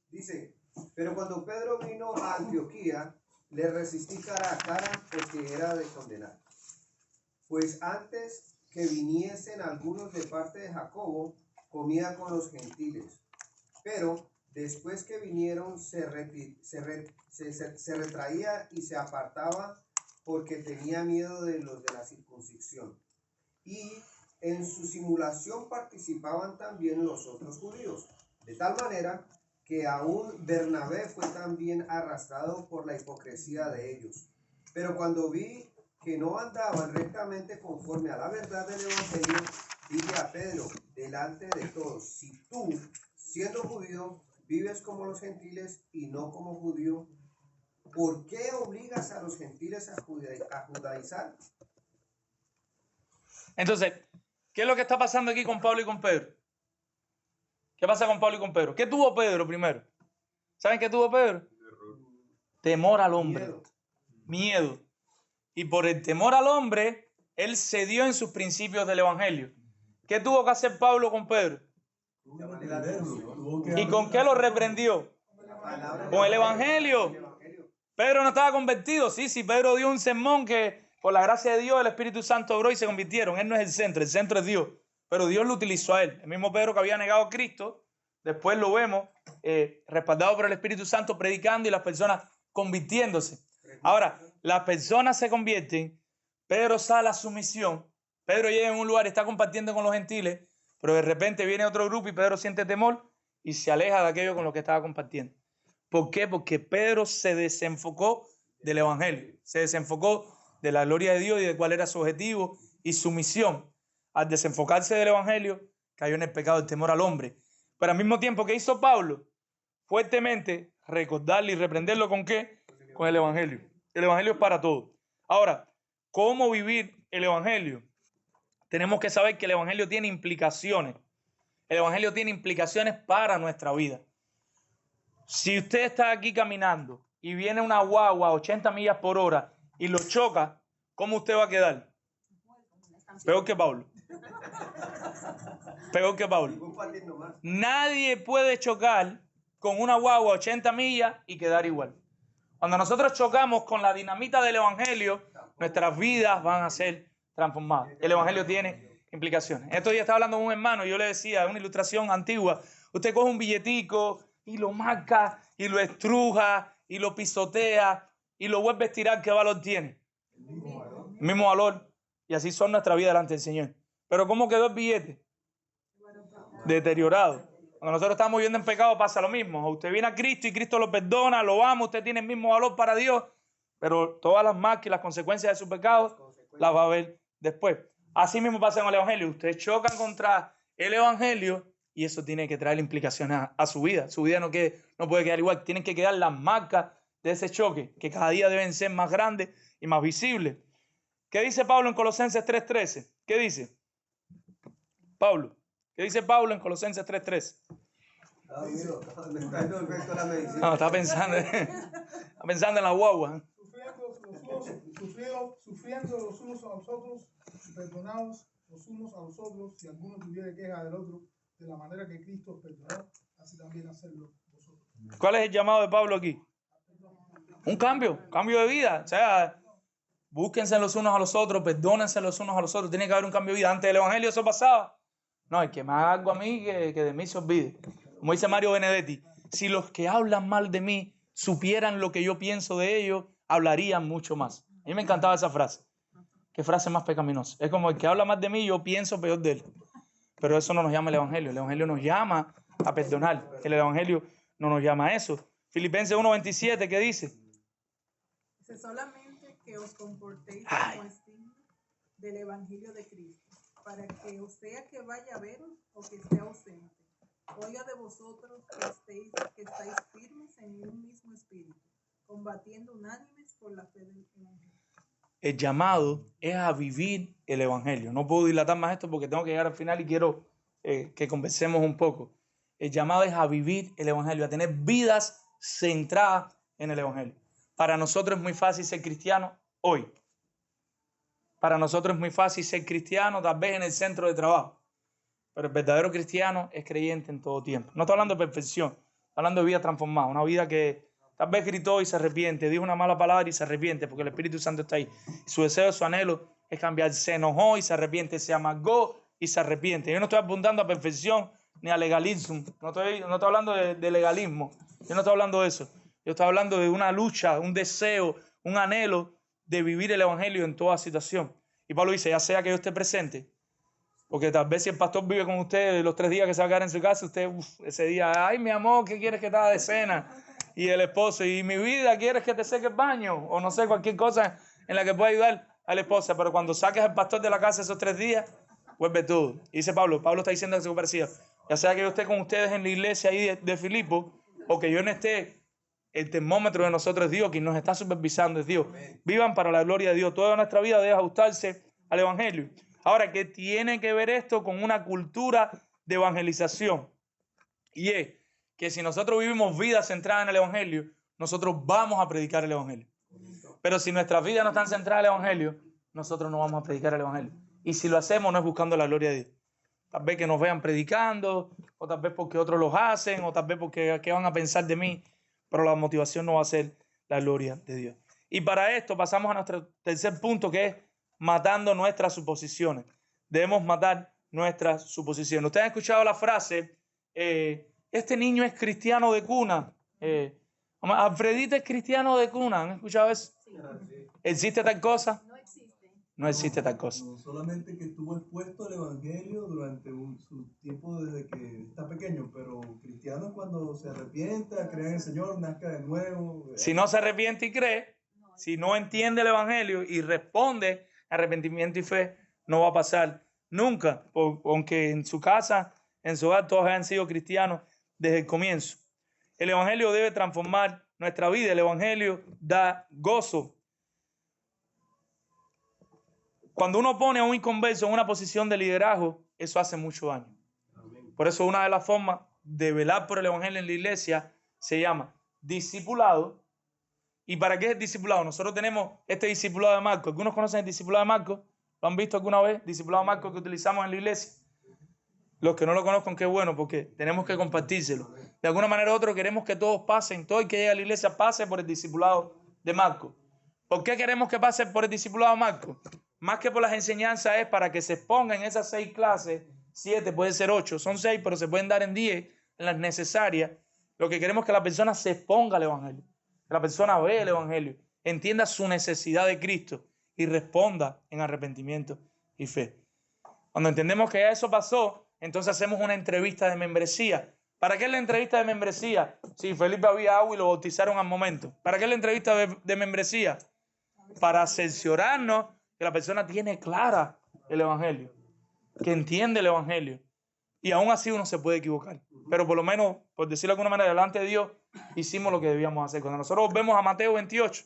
Dice, pero cuando Pedro vino a Antioquía, le resistí cara a cara porque era de condenar. Pues antes que viniesen algunos de parte de Jacobo, comía con los gentiles. Pero después que vinieron, se retraía y se apartaba porque tenía miedo de los de la circuncisión. Y en su simulación participaban también los otros judíos, de tal manera que aún Bernabé fue también arrastrado por la hipocresía de ellos. Pero cuando vi que no andaban rectamente conforme a la verdad del Evangelio, dile a Pedro, delante de todos, si tú, siendo judío, vives como los gentiles y no como judío, ¿por qué obligas a los gentiles a judaizar? Entonces, ¿qué es lo que está pasando aquí con Pablo y con Pedro? ¿Qué pasa con Pablo y con Pedro? ¿Qué tuvo Pedro primero? ¿Saben qué tuvo Pedro? Temor al hombre. Miedo. Y por el temor al hombre, él cedió en sus principios del Evangelio. ¿Qué tuvo que hacer Pablo con Pedro? ¿Y con qué lo reprendió? Con el Evangelio. Pedro no estaba convertido. Sí, Pedro dio un sermón que por la gracia de Dios el Espíritu Santo obró y se convirtieron. Él no es el centro es Dios. Pero Dios lo utilizó a él. El mismo Pedro que había negado a Cristo, después lo vemos respaldado por el Espíritu Santo predicando y las personas convirtiéndose. Ahora, las personas se convierten, Pedro sale a su misión, Pedro llega en un lugar y está compartiendo con los gentiles, pero de repente viene otro grupo y Pedro siente temor y se aleja de aquello con lo que estaba compartiendo. ¿Por qué? Porque Pedro se desenfocó del Evangelio, se desenfocó de la gloria de Dios y de cuál era su objetivo y su misión. Al desenfocarse del Evangelio, cayó en el pecado del temor al hombre. Pero al mismo tiempo, ¿qué hizo Pablo? Fuertemente recordarle y reprenderlo ¿con qué? Con el Evangelio. El Evangelio es para todos. Ahora, ¿cómo vivir el Evangelio? Tenemos que saber que el Evangelio tiene implicaciones. El Evangelio tiene implicaciones para nuestra vida. Si usted está aquí caminando y viene una guagua a 80 millas por hora y lo choca, ¿cómo usted va a quedar? Peor que Pablo. Peor que Pablo. Nadie puede chocar con una guagua a 80 millas y quedar igual. Cuando nosotros chocamos con la dinamita del Evangelio, nuestras vidas van a ser transformadas. El Evangelio tiene implicaciones. Estos días estaba hablando con un hermano y yo le decía, una ilustración antigua, usted coge un billetico y lo marca y lo estruja y lo pisotea y lo vuelve a estirar, ¿qué valor tiene? El mismo valor. Y así son nuestra vida delante del Señor. Pero ¿cómo quedó el billete? Deteriorado. Cuando nosotros estamos viviendo en pecado pasa lo mismo. Usted viene a Cristo y Cristo lo perdona, lo ama, usted tiene el mismo valor para Dios, pero todas las marcas y las consecuencias de su pecado las va a ver después. Así mismo pasa con el Evangelio. Ustedes chocan contra el Evangelio y eso tiene que traer implicaciones a su vida. Su vida no puede quedar igual. Tienen que quedar las marcas de ese choque, que cada día deben ser más grandes y más visibles. ¿Qué dice Pablo en Colosenses 3:13? ¿Qué dice? Pablo. ¿Qué dice Pablo en Colosenses 3:13? No, está pensando en la guagua. Sufriendo los unos a los otros, perdonados los unos a los otros, si alguno tuviera queja del otro, de la manera que Cristo os perdonó, así también hacerlo vosotros. ¿Cuál es el llamado de Pablo aquí? Un cambio de vida. O sea, búsquense los unos a los otros, perdónense los unos a los otros. Tiene que haber un cambio de vida. Antes del Evangelio eso pasaba. No, el que me haga algo a mí, que de mí se olvide. Como dice Mario Benedetti, si los que hablan mal de mí supieran lo que yo pienso de ellos, hablarían mucho más. A mí me encantaba esa frase. Qué frase más pecaminosa. Es como el que habla mal de mí, yo pienso peor de él. Pero eso no nos llama el Evangelio. El Evangelio nos llama a perdonar. El Evangelio no nos llama a eso. Filipenses 1:27, ¿qué dice? Dice solamente que os comportéis como es digno del Evangelio de Cristo, para que o sea que vaya a veros o que esté ausente, oiga de vosotros que estáis firmes en un mismo espíritu, combatiendo unánimes por la fe del Evangelio. El llamado es a vivir el Evangelio. No puedo dilatar más esto porque tengo que llegar al final y quiero que conversemos un poco. El llamado es a vivir el Evangelio, a tener vidas centradas en el Evangelio. Para nosotros es muy fácil ser cristiano hoy. Para nosotros es muy fácil ser cristiano tal vez en el centro de trabajo. Pero el verdadero cristiano es creyente en todo tiempo. No estoy hablando de perfección, estoy hablando de vida transformada. Una vida que tal vez gritó y se arrepiente, dijo una mala palabra y se arrepiente porque el Espíritu Santo está ahí. Su deseo, su anhelo es cambiar. Se enojó y se arrepiente, se amargó y se arrepiente. Yo no estoy apuntando a perfección ni a legalismo. No estoy hablando de legalismo. Yo no estoy hablando de eso. Yo estoy hablando de una lucha, un deseo, un anhelo de vivir el Evangelio en toda situación. Y Pablo dice, ya sea que yo esté presente, porque tal vez si el pastor vive con usted los 3 días que se va a quedar en su casa, usted ese día, ay mi amor, ¿qué quieres que te haga de cena? Y el esposo, y mi vida, ¿quieres que te seque el baño? O no sé, cualquier cosa en la que pueda ayudar. a la esposa, pero cuando saques al pastor de la casa esos 3 días, vuelve todo. Y dice Pablo está diciendo algo parecido. Ya sea que yo esté con ustedes en la iglesia ahí de Filipo, o que yo no esté, el termómetro de nosotros es Dios, quien nos está supervisando es Dios. Vivan para la gloria de Dios. Toda nuestra vida debe ajustarse al evangelio. Ahora, ¿qué tiene que ver esto con una cultura de evangelización? Y es que si nosotros vivimos vidas centradas en el evangelio, nosotros vamos a predicar el evangelio. Pero si nuestras vidas no están centradas en el evangelio, nosotros no vamos a predicar el evangelio. Y si lo hacemos, no es buscando la gloria de Dios. Tal vez que nos vean predicando, o tal vez porque otros los hacen, o tal vez porque qué van a pensar de mí, pero la motivación no va a ser la gloria de Dios. Y para esto pasamos a nuestro tercer punto, que es matando nuestras suposiciones. Debemos matar nuestras suposiciones. Ustedes han escuchado la frase, este niño es cristiano de cuna. Alfredito es cristiano de cuna. ¿Han escuchado eso? Sí. ¿Existe tal cosa? No existe. No existe tal cosa. No, solamente que estuvo expuesto al evangelio durante su tiempo desde que está pequeño, pero cristiano es cuando se arrepienta, cree en el Señor, nazca de nuevo. Si no se arrepiente y cree, si no entiende el evangelio y responde arrepentimiento y fe, no va a pasar nunca, aunque en su casa, en su hogar, todos hayan sido cristianos desde el comienzo. El evangelio debe transformar nuestra vida. El evangelio da gozo. Cuando uno pone a un inconverso en una posición de liderazgo, eso hace mucho daño. Por eso una de las formas de velar por el evangelio en la iglesia se llama discipulado. ¿Y para qué es el discipulado? Nosotros tenemos este discipulado de Marcos. ¿Algunos conocen el discipulado de Marcos? ¿Lo han visto alguna vez? Discipulado de Marcos que utilizamos en la iglesia. Los que no lo conozcan, qué bueno, porque tenemos que compartírselo. De alguna manera u otra queremos que todos pasen, todo el que llegue a la iglesia pase por el discipulado de Marcos. ¿Por qué queremos que pase por el discipulado de Marcos? Más que por las enseñanzas es para que se expongan esas 6 clases, 7, puede ser 8, son 6, pero se pueden dar en 10, en las necesarias. Lo que queremos es que la persona se exponga al evangelio, que la persona vea el evangelio, entienda su necesidad de Cristo y responda en arrepentimiento y fe. Cuando entendemos que ya eso pasó, entonces hacemos una entrevista de membresía. ¿Para qué es la entrevista de membresía? Sí, Felipe había agua y lo bautizaron al momento. ¿Para qué es la entrevista de membresía? Para cerciorarnos que la persona tiene clara el evangelio, que entiende el evangelio. Y aún así uno se puede equivocar. Pero por lo menos, por decirlo de alguna manera, delante de Dios, hicimos lo que debíamos hacer. Cuando nosotros vemos a Mateo 28,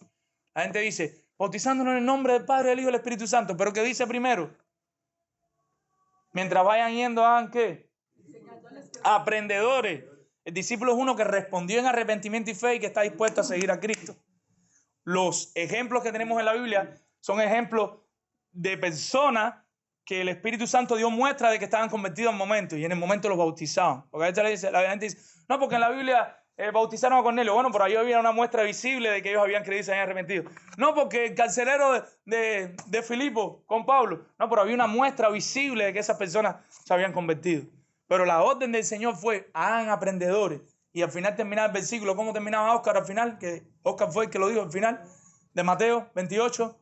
la gente dice, bautizándonos en el nombre del Padre, del Hijo y del Espíritu Santo. ¿Pero qué dice primero? Mientras vayan yendo, hagan ¿qué? Aprendedores. El discípulo es uno que respondió en arrepentimiento y fe y que está dispuesto a seguir a Cristo. Los ejemplos que tenemos en la Biblia son ejemplos de personas que el Espíritu Santo dio muestra de que estaban convertidos en momento y en el momento los bautizaban. Porque a veces la gente dice, no, porque en la Biblia bautizaron a Cornelio. Bueno, pero ahí había una muestra visible de que ellos habían creído y se habían arrepentido. No, porque el carcelero de Filipo con Pablo. No, pero había una muestra visible de que esas personas se habían convertido. Pero la orden del Señor fue, hagan aprendedores. Y al final terminaba el versículo. ¿Cómo terminaba Oscar al final? Que Oscar fue el que lo dijo al final de Mateo 28.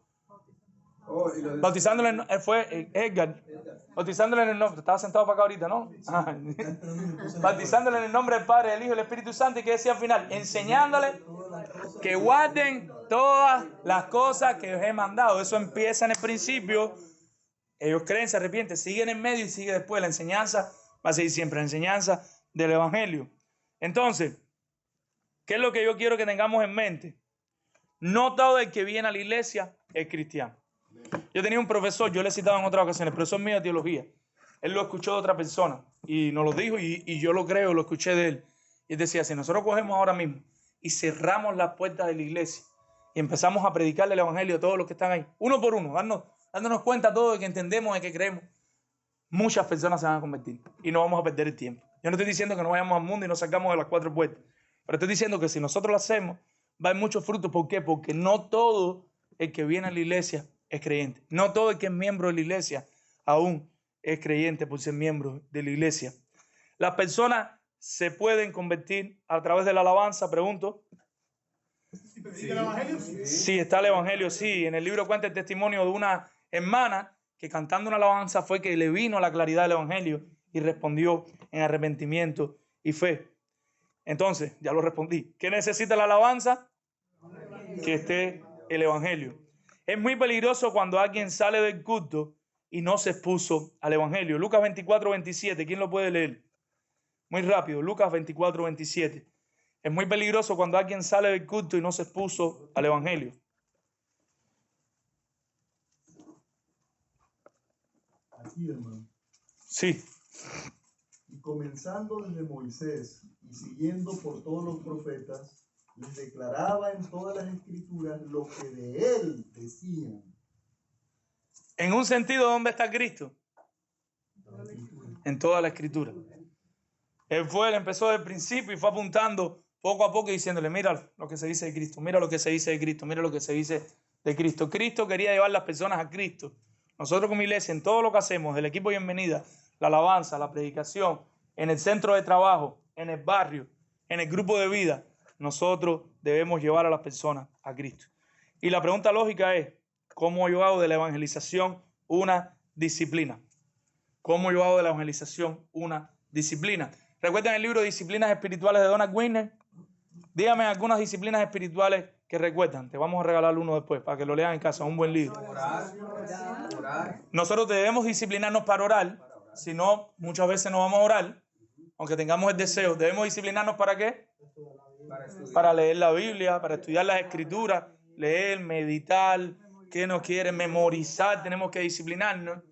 Bautizándole, fue Edgar. Bautizándole en el nombre. Estaba sentado para acá ahorita, ¿no? Bautizándole en el nombre del Padre, del Hijo y del Espíritu Santo. ¿Y qué decía al final? Enseñándole que guarden todas las cosas que os he mandado. Eso empieza en el principio. Ellos creen, se arrepienten, siguen en medio y sigue después. La enseñanza va a seguir siempre, la enseñanza del Evangelio. Entonces, ¿qué es lo que yo quiero que tengamos en mente? No todo el que viene a la iglesia es cristiano. Yo tenía un profesor, yo le he citado en otras ocasiones, el profesor mío de teología. Él lo escuchó de otra persona y nos lo dijo y yo lo creo, lo escuché de él. Y él decía, si nosotros cogemos ahora mismo y cerramos las puertas de la iglesia y empezamos a predicarle el evangelio a todos los que están ahí, uno por uno, dándonos cuenta todo de que entendemos, de que creemos, muchas personas se van a convertir y no vamos a perder el tiempo. Yo no estoy diciendo que no vayamos al mundo y nos sacamos de las 4 puertas, pero estoy diciendo que si nosotros lo hacemos, va a haber muchos frutos. ¿Por qué? Porque no todo el que viene a la iglesia es creyente. No todo el que es miembro de la iglesia aún es creyente por ser miembro de la iglesia. Las personas se pueden convertir a través de la alabanza, pregunto. ¿Sí? ¿El evangelio? Sí, está el evangelio, sí. En el libro cuenta el testimonio de una hermana que cantando una alabanza fue que le vino la claridad del evangelio y respondió en arrepentimiento y fe. Entonces, ya lo respondí. ¿Qué necesita la alabanza? Que esté el evangelio. Es muy peligroso cuando alguien sale del culto y no se expuso al evangelio. Lucas 24, 27. ¿Quién lo puede leer? Muy rápido. Lucas 24, 27. Es muy peligroso cuando alguien sale del culto y no se expuso al evangelio. Aquí, hermano. Sí. Y comenzando desde Moisés y siguiendo por todos los profetas, les declaraba en todas las escrituras lo que de él decían. En un sentido, ¿dónde está Cristo? En toda la escritura. Él empezó del principio y fue apuntando poco a poco y diciéndole, mira lo que se dice de Cristo, mira lo que se dice de Cristo, mira lo que se dice de Cristo. Cristo quería llevar las personas a Cristo. Nosotros como iglesia, en todo lo que hacemos, el equipo Bienvenida, la alabanza, la predicación, en el centro de trabajo, en el barrio, en el grupo de vida, nosotros debemos llevar a las personas a Cristo. Y la pregunta lógica es, ¿cómo yo hago de la evangelización una disciplina? ¿Cómo yo hago de la evangelización una disciplina? ¿Recuerdan el libro Disciplinas Espirituales de Donald Wiener? Dígame algunas disciplinas espirituales que recuerdan. Te vamos a regalar uno después para que lo lean en casa. Un buen libro. Orar. Nosotros debemos disciplinarnos para orar. Si no, muchas veces no vamos a orar, aunque tengamos el deseo. Debemos disciplinarnos ¿para qué? Para leer la Biblia, para estudiar las Escrituras, leer, meditar, qué nos quiere, memorizar. Tenemos que disciplinarnos.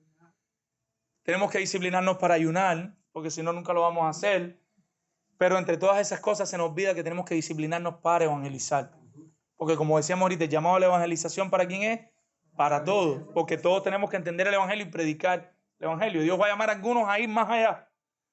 Tenemos que disciplinarnos para ayunar, porque si no, nunca lo vamos a hacer. Pero entre todas esas cosas se nos olvida que tenemos que disciplinarnos para evangelizar. Porque como decíamos ahorita, el llamado a la evangelización, ¿para quién es? Para todos. Porque todos tenemos que entender el evangelio y predicar el evangelio. Dios va a llamar a algunos a ir más allá,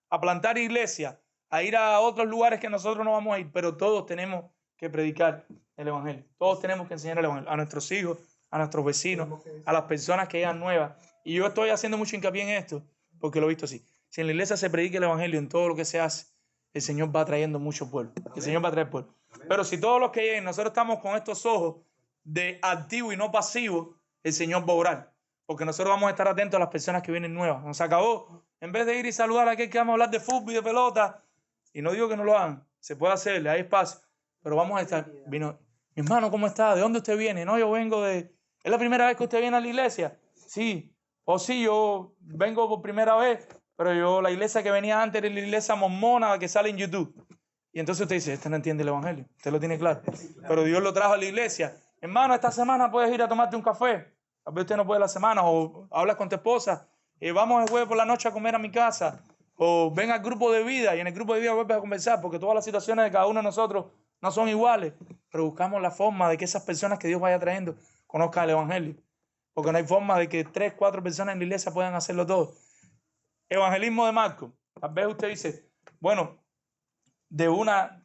a plantar iglesias, a ir a otros lugares que nosotros no vamos a ir. Pero todos tenemos que predicar el evangelio. Todos tenemos que enseñar el evangelio a nuestros hijos, a nuestros vecinos, a las personas que llegan nuevas. Y yo estoy haciendo mucho hincapié en esto, porque lo he visto así. Si en la iglesia se predica el evangelio en todo lo que se hace, el Señor va trayendo mucho pueblo. El Señor va a traer pueblo. Pero si todos los que lleguen, nosotros estamos con estos ojos de activo y no pasivo, el Señor va a orar. Porque nosotros vamos a estar atentos a las personas que vienen nuevas. Nos acabó. En vez de ir y saludar a aquel que vamos a hablar de fútbol y de pelota, y no digo que no lo hagan, se puede hacer, hay espacio. Pero vamos a estar. Vino, mi hermano, ¿cómo está? ¿De dónde usted viene? No, yo vengo de. ¿Es la primera vez que usted viene a la iglesia? Sí. O sí, yo vengo por primera vez. Pero la iglesia que venía antes era la iglesia mormona que sale en YouTube. Y entonces usted dice, este no entiende el evangelio. Usted lo tiene claro. Pero Dios lo trajo a la iglesia. Hermano, esta semana puedes ir a tomarte un café. A ver, usted no puede la semana. O hablas con tu esposa. Vamos el jueves por la noche a comer a mi casa. O ven al grupo de vida. Y en el grupo de vida vuelves a conversar. Porque todas las situaciones de cada uno de nosotros no son iguales. Pero buscamos la forma de que esas personas que Dios vaya trayendo conozcan el evangelio. Porque no hay forma de que 3, 4 personas en la iglesia puedan hacerlo todo. Evangelismo de Marcos. Tal vez usted dice, bueno, de una,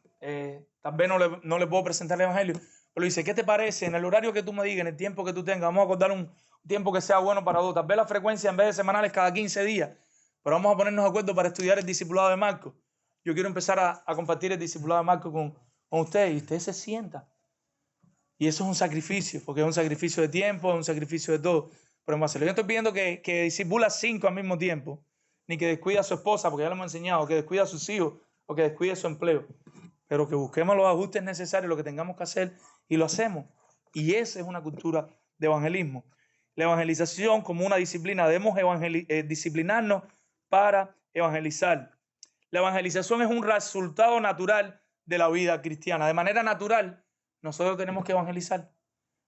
tal vez no le puedo presentar el evangelio. Pero dice, ¿qué te parece? En el horario que tú me digas, en el tiempo que tú tengas, vamos a acordar un tiempo que sea bueno para todos. Tal vez la frecuencia en vez de semanales cada 15 días. Pero vamos a ponernos de acuerdo para estudiar el discipulado de Marcos. Yo quiero empezar a compartir el discipulado de Marcos con usted. Y usted se sienta. Y eso es un sacrificio, porque es un sacrificio de tiempo, es un sacrificio de todo. Pero yo no estoy pidiendo que discipula 5 al mismo tiempo, ni que descuide a su esposa, porque ya lo hemos enseñado, que descuide a sus hijos, o que descuide su empleo. Pero que busquemos los ajustes necesarios, lo que tengamos que hacer, y lo hacemos. Y esa es una cultura de evangelismo. La evangelización como una disciplina, debemos disciplinarnos para evangelizar. La evangelización es un resultado natural de la vida cristiana. De manera natural, nosotros tenemos que evangelizar.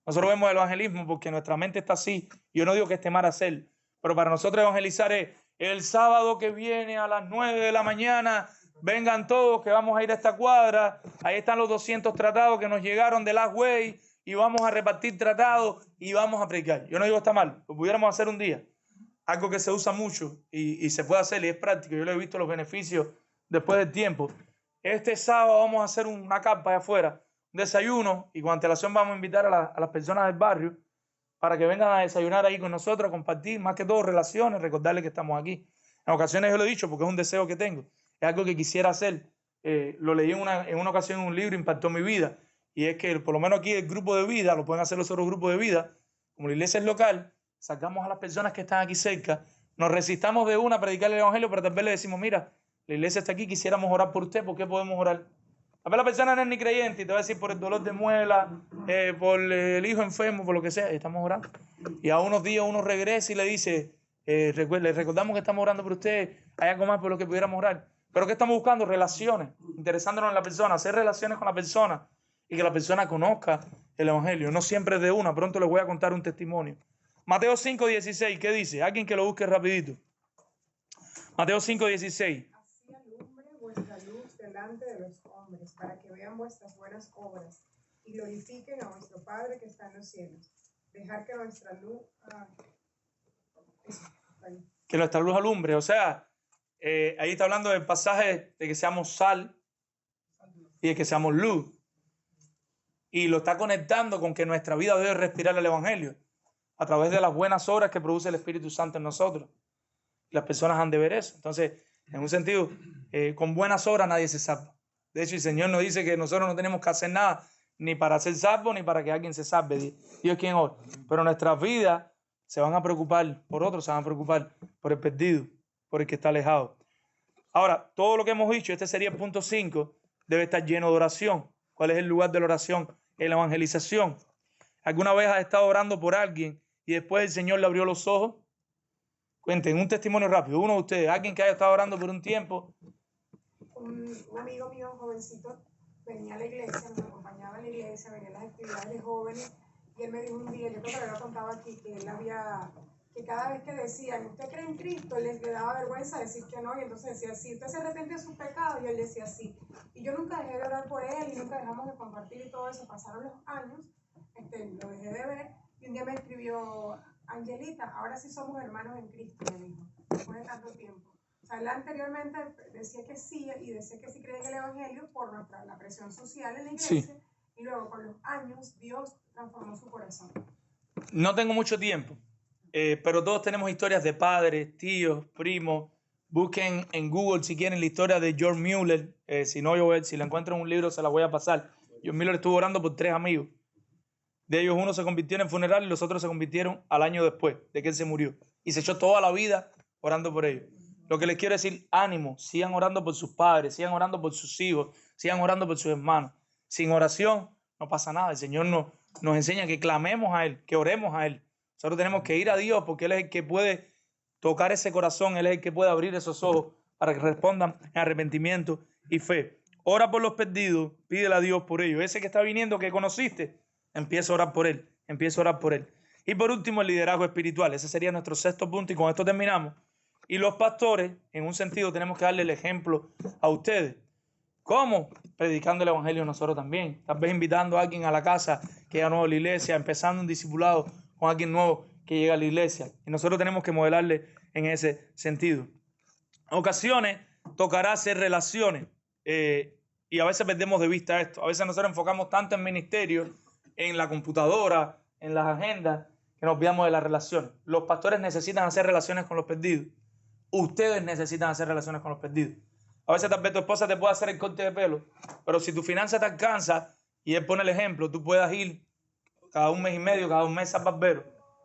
Nosotros vemos el evangelismo porque nuestra mente está así. Yo no digo que esté mal hacer, pero para nosotros evangelizar es el sábado que viene a las 9 de la mañana, vengan todos que vamos a ir a esta cuadra. Ahí están los 200 tratados que nos llegaron de Last Way y vamos a repartir tratados y vamos a predicar. Yo no digo que está mal, lo pudiéramos hacer un día. Algo que se usa mucho y se puede hacer y es práctico. Yo lo he visto los beneficios después del tiempo. Este sábado vamos a hacer una carpa de afuera, un desayuno, y con antelación vamos a invitar a las personas del barrio para que vengan a desayunar ahí con nosotros, a compartir, más que todo relaciones, recordarles que estamos aquí. En ocasiones yo lo he dicho porque es un deseo que tengo, es algo que quisiera hacer. Lo leí en una ocasión en un libro, impactó mi vida, y es que por lo menos aquí el grupo de vida, lo pueden hacer los otros grupos de vida, como la iglesia es local, sacamos a las personas que están aquí cerca, nos resistamos de una a predicar el evangelio, pero tal vez le decimos, mira, la iglesia está aquí, quisiéramos orar por usted, ¿por qué podemos orar? Tal vez la persona no es ni creyente y te va a decir por el dolor de muela, por el hijo enfermo, por lo que sea. Y estamos orando. Y a unos días uno regresa y le dice, le recordamos que estamos orando por usted, hay algo más por lo que pudiéramos orar. Pero ¿qué estamos buscando? Relaciones, interesándonos en la persona, hacer relaciones con la persona y que la persona conozca el Evangelio. No siempre es de una, pronto les voy a contar un testimonio. Mateo 5:16, ¿qué dice? Alguien que lo busque rapidito. Mateo 5:16. Así alumbre vuestra luz delante de los hombres, para que vean vuestras buenas obras y glorifiquen a vuestro Padre que está en los cielos. Dejar que nuestra luz... Que nuestra luz alumbre. O sea, ahí está hablando del pasaje de que seamos sal y de que seamos luz. Y lo está conectando con que nuestra vida debe respirar el Evangelio a través de las buenas obras que produce el Espíritu Santo en nosotros. Las personas han de ver eso. Entonces, en un sentido, con buenas obras nadie se salva. De hecho, el Señor nos dice que nosotros no tenemos que hacer nada ni para ser salvos ni para que alguien se salve. Dios es quien ora. Pero nuestras vidas se van a preocupar por otros, se van a preocupar por el perdido, por el que está alejado. Ahora, todo lo que hemos dicho, este sería el punto 5, debe estar lleno de oración. ¿Cuál es el lugar de la oración? En la evangelización. ¿Alguna vez has estado orando por alguien y después el Señor le abrió los ojos? Cuenten un testimonio rápido. Uno de ustedes, alguien que haya estado orando por un tiempo. Un amigo mío, jovencito, venía a la iglesia, nos acompañaba a la iglesia, venía a las actividades de jóvenes, y él me dijo un día, yo creo que lo contaba aquí, que él que cada vez que decían, ¿usted cree en Cristo?, le daba vergüenza decir que no, y entonces decía, sí, ¿usted se arrepiente de sus pecados? Y él decía, sí. Y yo nunca dejé de orar por él, y nunca dejamos de compartir y todo eso. Pasaron los años, lo dejé de ver, y un día me escribió, Angelita, ahora sí somos hermanos en Cristo, me dijo, después de tanto tiempo. O sea, él anteriormente decía que sí, y decía que sí creía en el Evangelio por la presión social en la iglesia, sí. Y luego con los años Dios transformó su corazón. No tengo mucho tiempo, pero todos tenemos historias de padres, tíos, primos. Busquen en Google si quieren la historia de George Mueller. Si no, si la encuentro en un libro se la voy a pasar. George Mueller estuvo orando por 3 amigos. De ellos uno se convirtió en el funeral y los otros se convirtieron al año después de que él se murió. Y se echó toda la vida orando por ellos. Lo que les quiero decir, ánimo, sigan orando por sus padres, sigan orando por sus hijos, sigan orando por sus hermanos. Sin oración no pasa nada. El Señor nos enseña que clamemos a Él, que oremos a Él. Nosotros tenemos que ir a Dios porque Él es el que puede tocar ese corazón, Él es el que puede abrir esos ojos para que respondan en arrepentimiento y fe. Ora por los perdidos, pídele a Dios por ellos. Ese que está viniendo, que conociste, empieza a orar por él, empieza a orar por él. Y por último, el liderazgo espiritual. Ese sería nuestro 6º punto y con esto terminamos. Y los pastores, en un sentido, tenemos que darle el ejemplo a ustedes. ¿Cómo? Predicando el evangelio nosotros también. Tal vez invitando a alguien a la casa que llega nuevo a la iglesia, empezando un discipulado con alguien nuevo que llega a la iglesia. Y nosotros tenemos que modelarle en ese sentido. En ocasiones tocará hacer relaciones y a veces perdemos de vista esto. A veces nosotros enfocamos tanto en ministerio, en la computadora, en las agendas, que nos olvidamos de las relaciones. Los pastores necesitan hacer relaciones con los perdidos. Ustedes necesitan hacer relaciones con los perdidos. A veces tal vez tu esposa te puede hacer el corte de pelo, pero si tu finanza te alcanza, y él pone el ejemplo, tú puedas ir cada 1 mes y medio, cada 1 mes al barbero.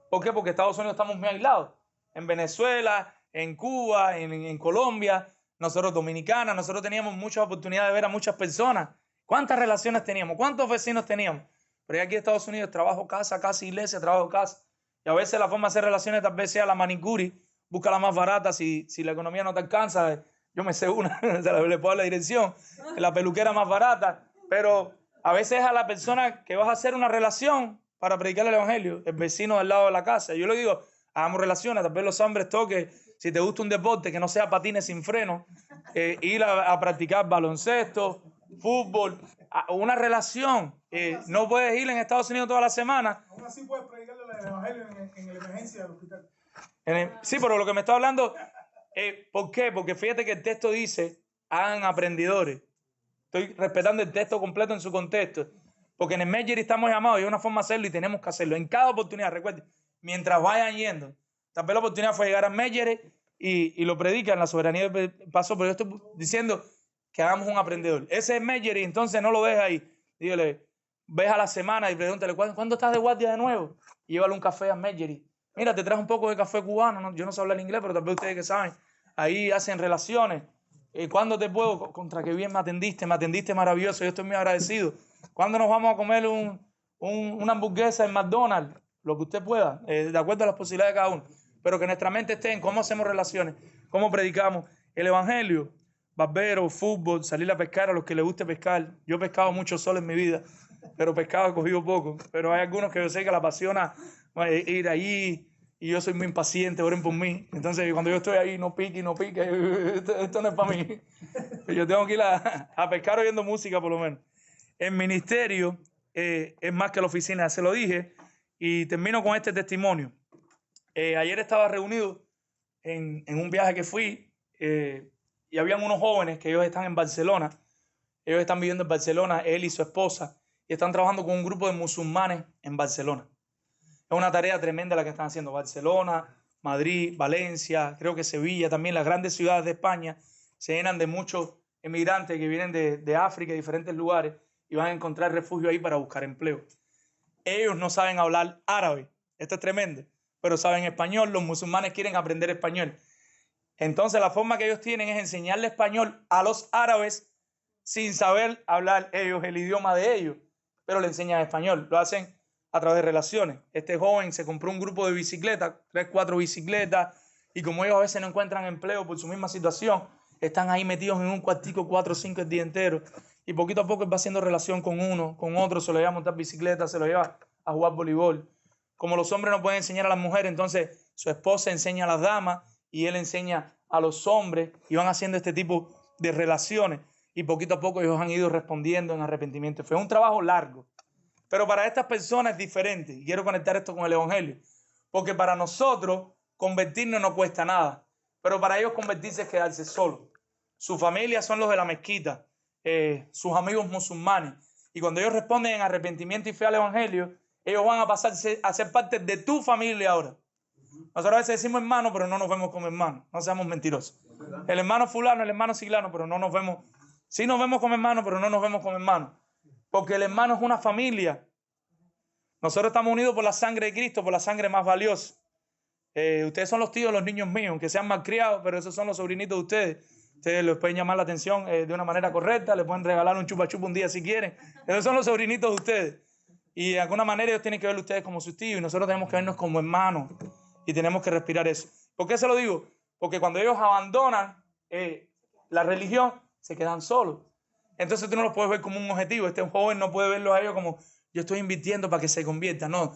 ¿Por qué? Porque en Estados Unidos estamos muy aislados. En Venezuela, en Cuba, en Colombia, nosotros dominicanas, nosotros teníamos muchas oportunidades de ver a muchas personas. ¿Cuántas relaciones teníamos? ¿Cuántos vecinos teníamos? Pero aquí en Estados Unidos trabajo casa, iglesia, trabajo casa. Y a veces la forma de hacer relaciones tal vez sea la manicuri. Busca la más barata si la economía no te alcanza. Yo me sé una, le puedo dar la dirección. La peluquera más barata. Pero a veces a la persona que vas a hacer una relación para predicar el evangelio, el vecino al lado de la casa. Yo le digo, hagamos relaciones. Tal vez los hombres toquen, si te gusta un deporte que no sea patines sin freno, ir a practicar baloncesto, fútbol, una relación. No puedes ir en Estados Unidos toda la semana. Aún así puedes predicarle el evangelio en la emergencia del hospital. Sí, pero lo que me está hablando, ¿por qué? Porque fíjate que el texto dice, hagan aprendidores. Estoy respetando el texto completo en su contexto. Porque en el Medjeri estamos llamados y hay una forma de hacerlo y tenemos que hacerlo. En cada oportunidad, recuerden, mientras vayan yendo. Tal vez la oportunidad fue llegar a Medjeri y lo predican, la soberanía pasó, pero yo estoy diciendo que hagamos un aprendedor. Ese es Medjeri, entonces no lo dejes ahí. Dígale, ves a la semana y pregúntale, ¿cuándo estás de guardia de nuevo? Y llévale un café a Medjeri. Mira, te traes un poco de café cubano. ¿No? Yo no sé hablar inglés, pero tal vez ustedes que saben. Ahí hacen relaciones. ¿Cuándo te puedo? Contra qué bien me atendiste maravilloso, yo estoy muy agradecido. ¿Cuándo nos vamos a comer una hamburguesa en McDonald's? Lo que usted pueda, de acuerdo a las posibilidades de cada uno. Pero que nuestra mente esté en cómo hacemos relaciones, cómo predicamos el evangelio, barbero, fútbol, salir a pescar a los que les guste pescar. Yo he pescado mucho solo en mi vida, pero pescado he cogido poco. Pero hay algunos que yo sé que la apasiona ir allí y yo soy muy impaciente, oren por mí. Entonces cuando yo estoy ahí, no pique, esto no es para mí. Yo tengo que ir a pescar oyendo música por lo menos. El ministerio es más que la oficina, se lo dije, y termino con este testimonio. Ayer estaba reunido en un viaje que fui y habían unos jóvenes que ellos están en Barcelona. Ellos están viviendo en Barcelona, él y su esposa, y están trabajando con un grupo de musulmanes en Barcelona. Es una tarea tremenda la que están haciendo. Barcelona, Madrid, Valencia, creo que Sevilla, también las grandes ciudades de España se llenan de muchos emigrantes que vienen de África y diferentes lugares y van a encontrar refugio ahí para buscar empleo. Ellos no saben hablar árabe, esto es tremendo, pero saben español. Los musulmanes quieren aprender español. Entonces la forma que ellos tienen es enseñarle español a los árabes sin saber hablar ellos el idioma de ellos, pero le enseñan español. Lo hacen a través de relaciones. Este joven se compró un grupo de bicicletas, 3, 4 bicicletas, y como ellos a veces no encuentran empleo por su misma situación, están ahí metidos en un cuartico 4 o 5 el día entero, y poquito a poco él va haciendo relación con uno, con otro, se lo lleva a montar bicicleta, se lo lleva a jugar voleibol. Como los hombres no pueden enseñar a las mujeres, entonces su esposa enseña a las damas y él enseña a los hombres, y van haciendo este tipo de relaciones, y poquito a poco ellos han ido respondiendo en arrepentimiento. Fue un trabajo largo, pero para estas personas es diferente, y quiero conectar esto con el evangelio, porque para nosotros convertirnos no cuesta nada, pero para ellos convertirse es quedarse solo. Su familia son los de la mezquita, sus amigos musulmanes, y cuando ellos responden en arrepentimiento y fe al evangelio, ellos van a pasarse a ser parte de tu familia ahora. Nosotros a veces decimos hermano, pero no nos vemos como hermanos, no seamos mentirosos. El hermano fulano, el hermano ciclano, pero no nos vemos, sí nos vemos como hermanos, pero no nos vemos como hermanos, porque el hermano es una familia. Nosotros estamos unidos por la sangre de Cristo, por la sangre más valiosa. Ustedes son los tíos de los niños míos, aunque sean malcriados, pero esos son los sobrinitos de ustedes. Ustedes les pueden llamar la atención de una manera correcta, les pueden regalar un chupa chupa un día si quieren. Esos son los sobrinitos de ustedes. Y de alguna manera ellos tienen que ver a ustedes como sus tíos, y nosotros tenemos que vernos como hermanos y tenemos que respirar eso. ¿Por qué se lo digo? Porque cuando ellos abandonan la religión, se quedan solos. Entonces tú no los puedes ver como un objetivo. Este joven no puede verlo a ellos como yo estoy invirtiendo para que se convierta. No,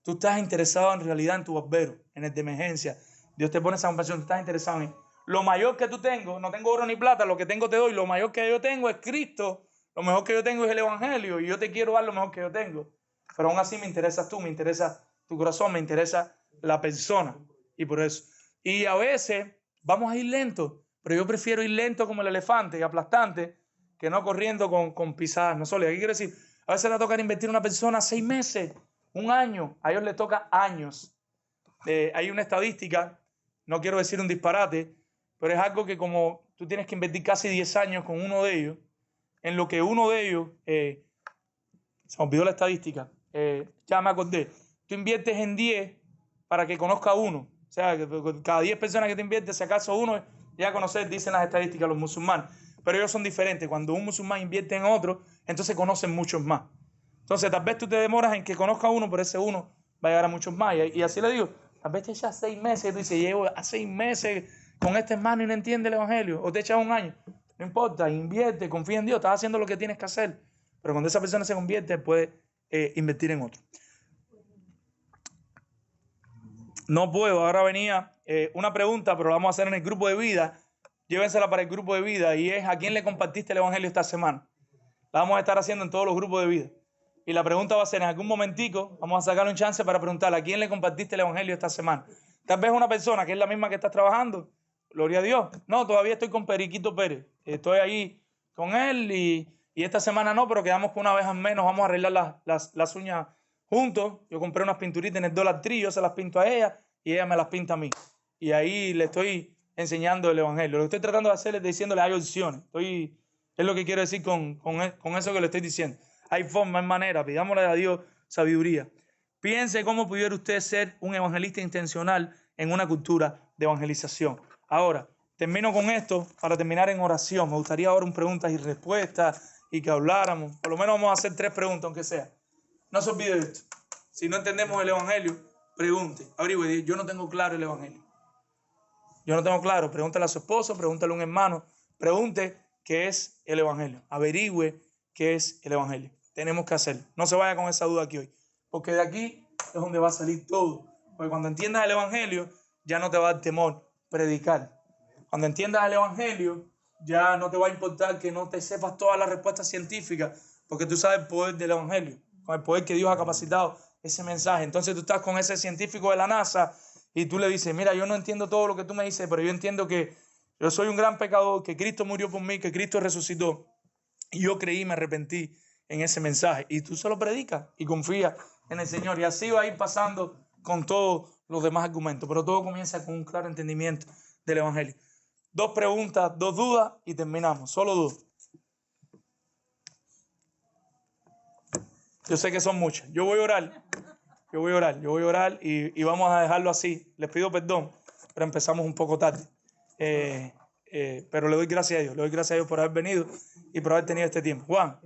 tú estás interesado en realidad en tu barbero, en el de emergencia. Dios te pone esa compasión, tú estás interesado en lo mayor que tú tengo. No tengo oro ni plata, lo que tengo te doy. Lo mayor que yo tengo es Cristo. Lo mejor que yo tengo es el evangelio y yo te quiero dar lo mejor que yo tengo. Pero aún así me interesas tú, me interesa tu corazón, me interesa la persona. Y por eso. Y a veces vamos a ir lento, pero yo prefiero ir lento como el elefante y aplastante que no corriendo con pisadas. No solo. Aquí quiero decir, a veces le toca invertir a una persona 6 meses, 1 año. A ellos les toca años. Hay una estadística, no quiero decir un disparate, pero es algo que como tú tienes que invertir casi 10 años con uno de ellos, en lo que uno de ellos, se me olvidó la estadística, ya me acordé, tú inviertes en 10 para que conozca a uno. O sea, que cada 10 personas que te inviertes, si acaso uno ya conocer, dicen las estadísticas, los musulmanes. Pero ellos son diferentes. Cuando un musulmán invierte en otro, entonces conocen muchos más. Entonces, tal vez tú te demoras en que conozca a uno, pero ese uno va a llegar a muchos más. Y así le digo, tal vez te echas 6 meses, y tú dices, llevo a 6 meses con este hermano y no entiende el evangelio. O te echas 1 año. No importa, invierte, confía en Dios, estás haciendo lo que tienes que hacer. Pero cuando esa persona se convierte, puede invertir en otro. No puedo, ahora venía una pregunta, pero la vamos a hacer en el grupo de vida. Llévensela para el grupo de vida y es ¿a quién le compartiste el evangelio esta semana? La vamos a estar haciendo en todos los grupos de vida. Y la pregunta va a ser en algún momentico, vamos a sacar un chance para preguntarle ¿a quién le compartiste el evangelio esta semana? Tal vez una persona que es la misma que estás trabajando. Gloria a Dios. No, todavía estoy con Periquito Pérez. Estoy ahí con él y esta semana no, pero quedamos que una vez al menos vamos a arreglar las uñas juntos. Yo compré unas pinturitas en el Dollar Tree, yo se las pinto a ella y ella me las pinta a mí. Y ahí le estoy enseñando el evangelio. Lo que estoy tratando de hacer es diciéndole hay opciones. Es lo que quiero decir con eso que le estoy diciendo. Hay forma, hay manera. Pidámosle a Dios sabiduría. Piense cómo pudiera usted ser un evangelista intencional en una cultura de evangelización. Ahora, termino con esto para terminar en oración. Me gustaría ahora un preguntas y respuestas y que habláramos. Por lo menos vamos a hacer 3 preguntas, aunque sea. No se olvide de esto. Si no entendemos el evangelio, pregunte. Averigüe, yo no tengo claro el evangelio. Yo no tengo claro. Pregúntale a su esposo, pregúntale a un hermano. Pregunte qué es el evangelio. Averigüe qué es el evangelio. Tenemos que hacerlo. No se vaya con esa duda aquí hoy. Porque de aquí es donde va a salir todo. Porque cuando entiendas el evangelio, ya no te va a dar temor predicar. Cuando entiendas el evangelio, ya no te va a importar que no te sepas todas las respuestas científicas, porque tú sabes el poder del evangelio, con el poder que Dios ha capacitado ese mensaje. Entonces tú estás con ese científico de la NASA y tú le dices, mira, yo no entiendo todo lo que tú me dices, pero yo entiendo que yo soy un gran pecador, que Cristo murió por mí, que Cristo resucitó. Y yo creí, me arrepentí en ese mensaje. Y tú se lo predicas y confías en el Señor. Y así va a ir pasando con todos los demás argumentos. Pero todo comienza con un claro entendimiento del evangelio. 2 preguntas, 2 dudas y terminamos. Solo 2. Yo sé que son muchas. Yo voy a orar y vamos a dejarlo así. Les pido perdón, pero empezamos un poco tarde. Pero le doy gracias a Dios. Le doy gracias a Dios por haber venido y por haber tenido este tiempo. Juan.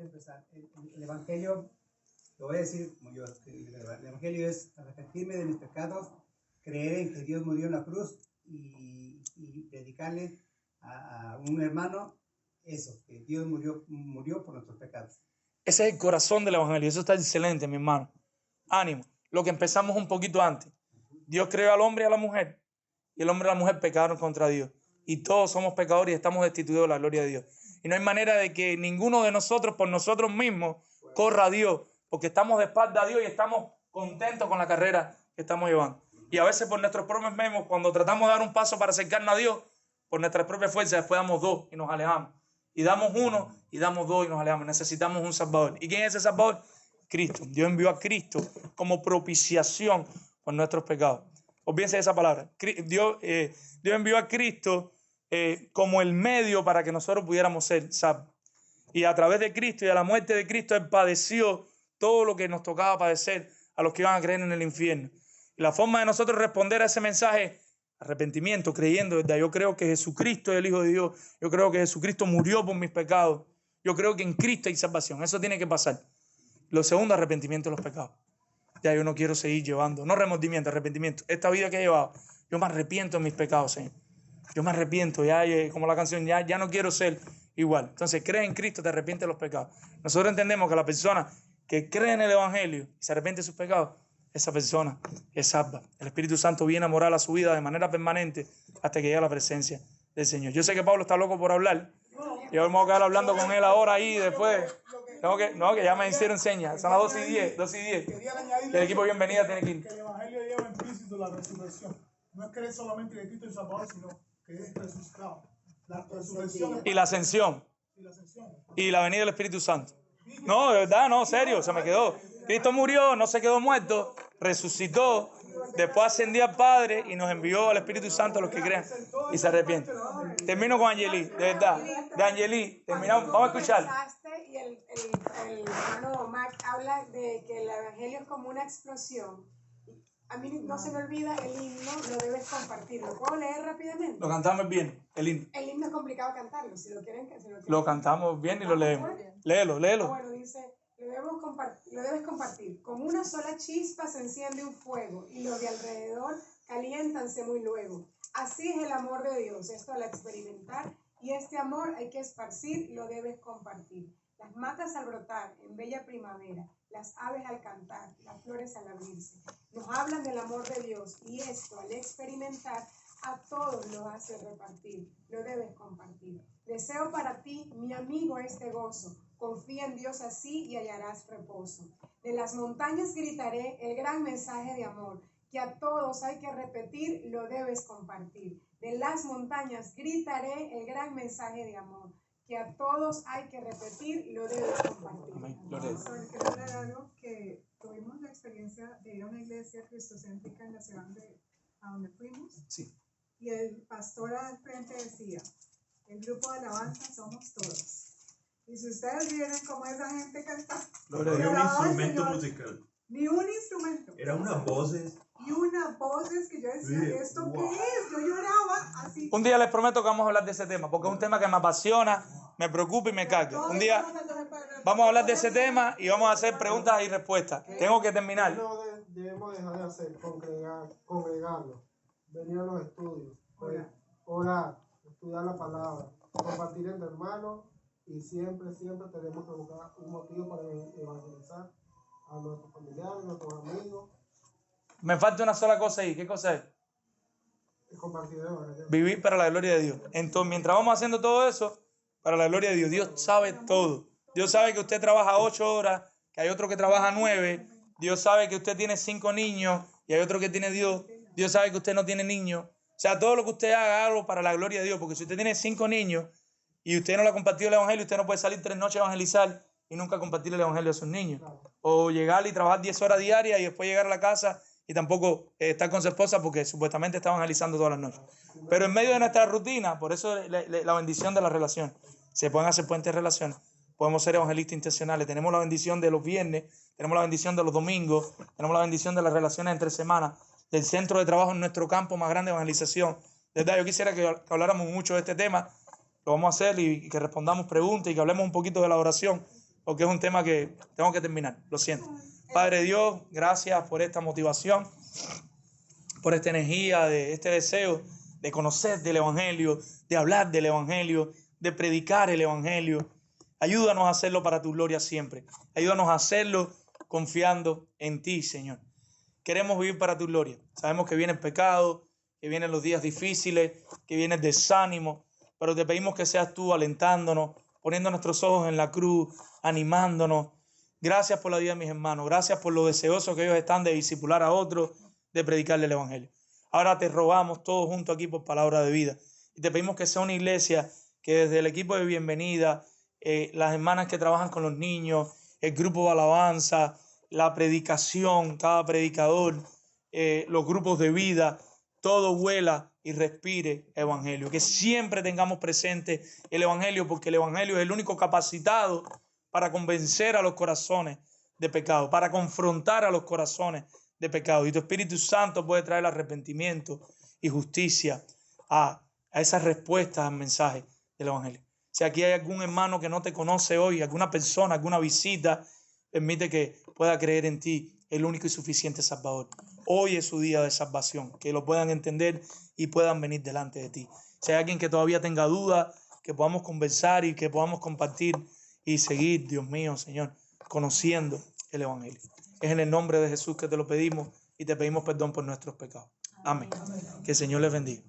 El evangelio, lo voy a decir como yo. El evangelio es arrepentirme de mis pecados, creer en que Dios murió en la cruz y dedicarle a un hermano eso, que Dios murió por nuestros pecados. Ese es el corazón del evangelio. Eso está excelente, mi hermano. Ánimo. Lo que empezamos un poquito antes. Dios creó al hombre y a la mujer. Y el hombre y la mujer pecaron contra Dios. Y todos somos pecadores y estamos destituidos de la gloria de Dios. Y no hay manera de que ninguno de nosotros, por nosotros mismos, corra a Dios. Porque estamos de espalda a Dios y estamos contentos con la carrera que estamos llevando. Y a veces por nuestros propios mismos, cuando tratamos de dar un paso para acercarnos a Dios, por nuestras propias fuerzas, después damos 2 y nos alejamos. Y damos 1 y damos 2 y nos alejamos. Necesitamos un Salvador. ¿Y quién es ese Salvador? Cristo. Dios envió a Cristo como propiciación por nuestros pecados. Olvídense esa palabra. Dios envió a Cristo como el medio para que nosotros pudiéramos ser salvos. Y a través de Cristo y a la muerte de Cristo, Él padeció todo lo que nos tocaba padecer a los que iban a creer en el infierno. Y la forma de nosotros responder a ese mensaje, arrepentimiento, creyendo, ¿verdad? Yo creo que Jesucristo es el Hijo de Dios. Yo creo que Jesucristo murió por mis pecados. Yo creo que en Cristo hay salvación. Eso tiene que pasar. Lo segundo, arrepentimiento de los pecados. Ya yo no quiero seguir llevando, no remordimiento, arrepentimiento. Esta vida que he llevado, yo me arrepiento de mis pecados, Señor. Yo me arrepiento, ya como la canción, ya no quiero ser igual. Entonces, cree en Cristo, te arrepientes de los pecados. Nosotros entendemos que la persona que cree en el Evangelio y se arrepiente de sus pecados, esa persona es salva. El Espíritu Santo viene a morar a su vida de manera permanente hasta que llegue a la presencia del Señor. Yo sé que Pablo está loco por hablar. Y hoy me voy a quedar hablando con él ahora ahí después. Que ya me hicieron señas. Son las 2:10. El equipo bienvenida tiene que ir. Que el evangelio lleva implícito la resurrección. No es creer solamente que Cristo es Salvador, sino que es resucitado. La resurrección y la ascensión. Y la venida del Espíritu Santo. No, de verdad, no, serio, se me quedó. Cristo murió, no se quedó muerto, resucitó, después ascendió al Padre y nos envió al Espíritu Santo a los que crean y se arrepienten. Termino con Angeli, de verdad. De Angeli, terminamos, vamos a escuchar. Y el hermano Mac habla de que el evangelio es como una explosión. A mí no se me olvida el himno, lo debes compartir. ¿Lo puedo leer rápidamente? Lo cantamos bien, el himno. El himno es complicado cantarlo, si lo quieren. Lo cantamos bien y lo leemos. Léelo. Bueno, dice, lo debes compartir. Como una sola chispa se enciende un fuego y los de alrededor caliéntanse muy luego. Así es el amor de Dios, esto al experimentar. Y este amor hay que esparcir, lo debes compartir. Las matas al brotar en bella primavera, las aves al cantar, las flores al abrirse. Nos hablan del amor de Dios y esto al experimentar a todos lo hace repartir, lo debes compartir. Deseo para ti, mi amigo, este gozo. Confía en Dios así y hallarás reposo. De las montañas gritaré el gran mensaje de amor, que a todos hay que repetir, lo debes compartir. De las montañas gritaré el gran mensaje de amor, que a todos hay que repetir, lo debes compartir. Quiero hablar algo que tuvimos la experiencia de ir a una iglesia cristocéntrica en la ciudad a donde fuimos. Sí. Y el pastor al frente decía, el grupo de alabanza somos todos. Y si ustedes vieran cómo esa gente cantaba. No era un instrumento musical. Ni un instrumento. Eran unas voces. Y una voces que yo decía, Sí, ¿esto wow. qué es? Yo lloraba así. Un día les prometo que vamos a hablar de ese tema, porque es un tema que me apasiona, me preocupa y me carga. Un día vamos a hablar de ese tema y vamos a hacer preguntas y respuestas. Tengo que terminar. No debemos dejar de hacer, congregarnos, venir a los estudios, orar, estudiar la palabra, compartir entre hermanos y siempre tenemos que buscar un motivo para evangelizar a nuestros familiares, a nuestros amigos. Me falta una sola cosa ahí. ¿Qué cosa es? Compartir el evangelio. Vivir para la gloria de Dios. Entonces, mientras vamos haciendo todo eso, para la gloria de Dios, Dios sabe todo. Dios sabe que usted trabaja 8 horas, que hay otro que trabaja 9. Dios sabe que usted tiene 5 niños y hay otro que tiene Dios. Dios sabe que usted no tiene niños. O sea, todo lo que usted haga, hágalo para la gloria de Dios. Porque si usted tiene 5 niños y usted no le ha compartido el evangelio, usted no puede salir 3 noches a evangelizar y nunca compartir el evangelio a sus niños. O llegar y trabajar 10 horas diarias y después llegar a la casa y tampoco estar con su esposa porque supuestamente está evangelizando todas las noches. Pero en medio de nuestra rutina, por eso la bendición de la relación. Se pueden hacer puentes de relaciones. Podemos ser evangelistas intencionales. Tenemos la bendición de los viernes, tenemos la bendición de los domingos, tenemos la bendición de las relaciones entre semanas, del centro de trabajo en nuestro campo más grande de evangelización. De verdad, yo quisiera que habláramos mucho de este tema. Lo vamos a hacer y que respondamos preguntas y que hablemos un poquito de la oración, porque es un tema que tengo que terminar. Lo siento. Padre Dios, gracias por esta motivación, por esta energía, de este deseo de conocer del evangelio, de hablar del evangelio, de predicar el evangelio. Ayúdanos a hacerlo para tu gloria siempre. Ayúdanos a hacerlo confiando en ti, Señor. Queremos vivir para tu gloria. Sabemos que viene el pecado, que vienen los días difíciles, que viene el desánimo, pero te pedimos que seas tú alentándonos, poniendo nuestros ojos en la cruz, animándonos. Gracias por la vida de mis hermanos. Gracias por lo deseosos que ellos están de discipular a otros, de predicarle el evangelio. Ahora te rogamos todos juntos aquí por palabra de vida. Y te pedimos que sea una iglesia que desde el equipo de bienvenida, las hermanas que trabajan con los niños, el grupo de alabanza, la predicación, cada predicador, los grupos de vida, todo huela y respire evangelio. Que siempre tengamos presente el evangelio, porque el evangelio es el único capacitado para convencer a los corazones de pecado, para confrontar a los corazones de pecado. Y tu Espíritu Santo puede traer arrepentimiento y justicia a esas respuestas al mensaje del evangelio. Si aquí hay algún hermano que no te conoce hoy, alguna persona, alguna visita, permite que pueda creer en ti, el único y suficiente Salvador. Hoy es su día de salvación, que lo puedan entender y puedan venir delante de ti. Si hay alguien que todavía tenga duda, que podamos conversar y que podamos compartir y seguir, Dios mío, Señor, conociendo el evangelio. Es en el nombre de Jesús que te lo pedimos y te pedimos perdón por nuestros pecados. Amén. Que el Señor les bendiga.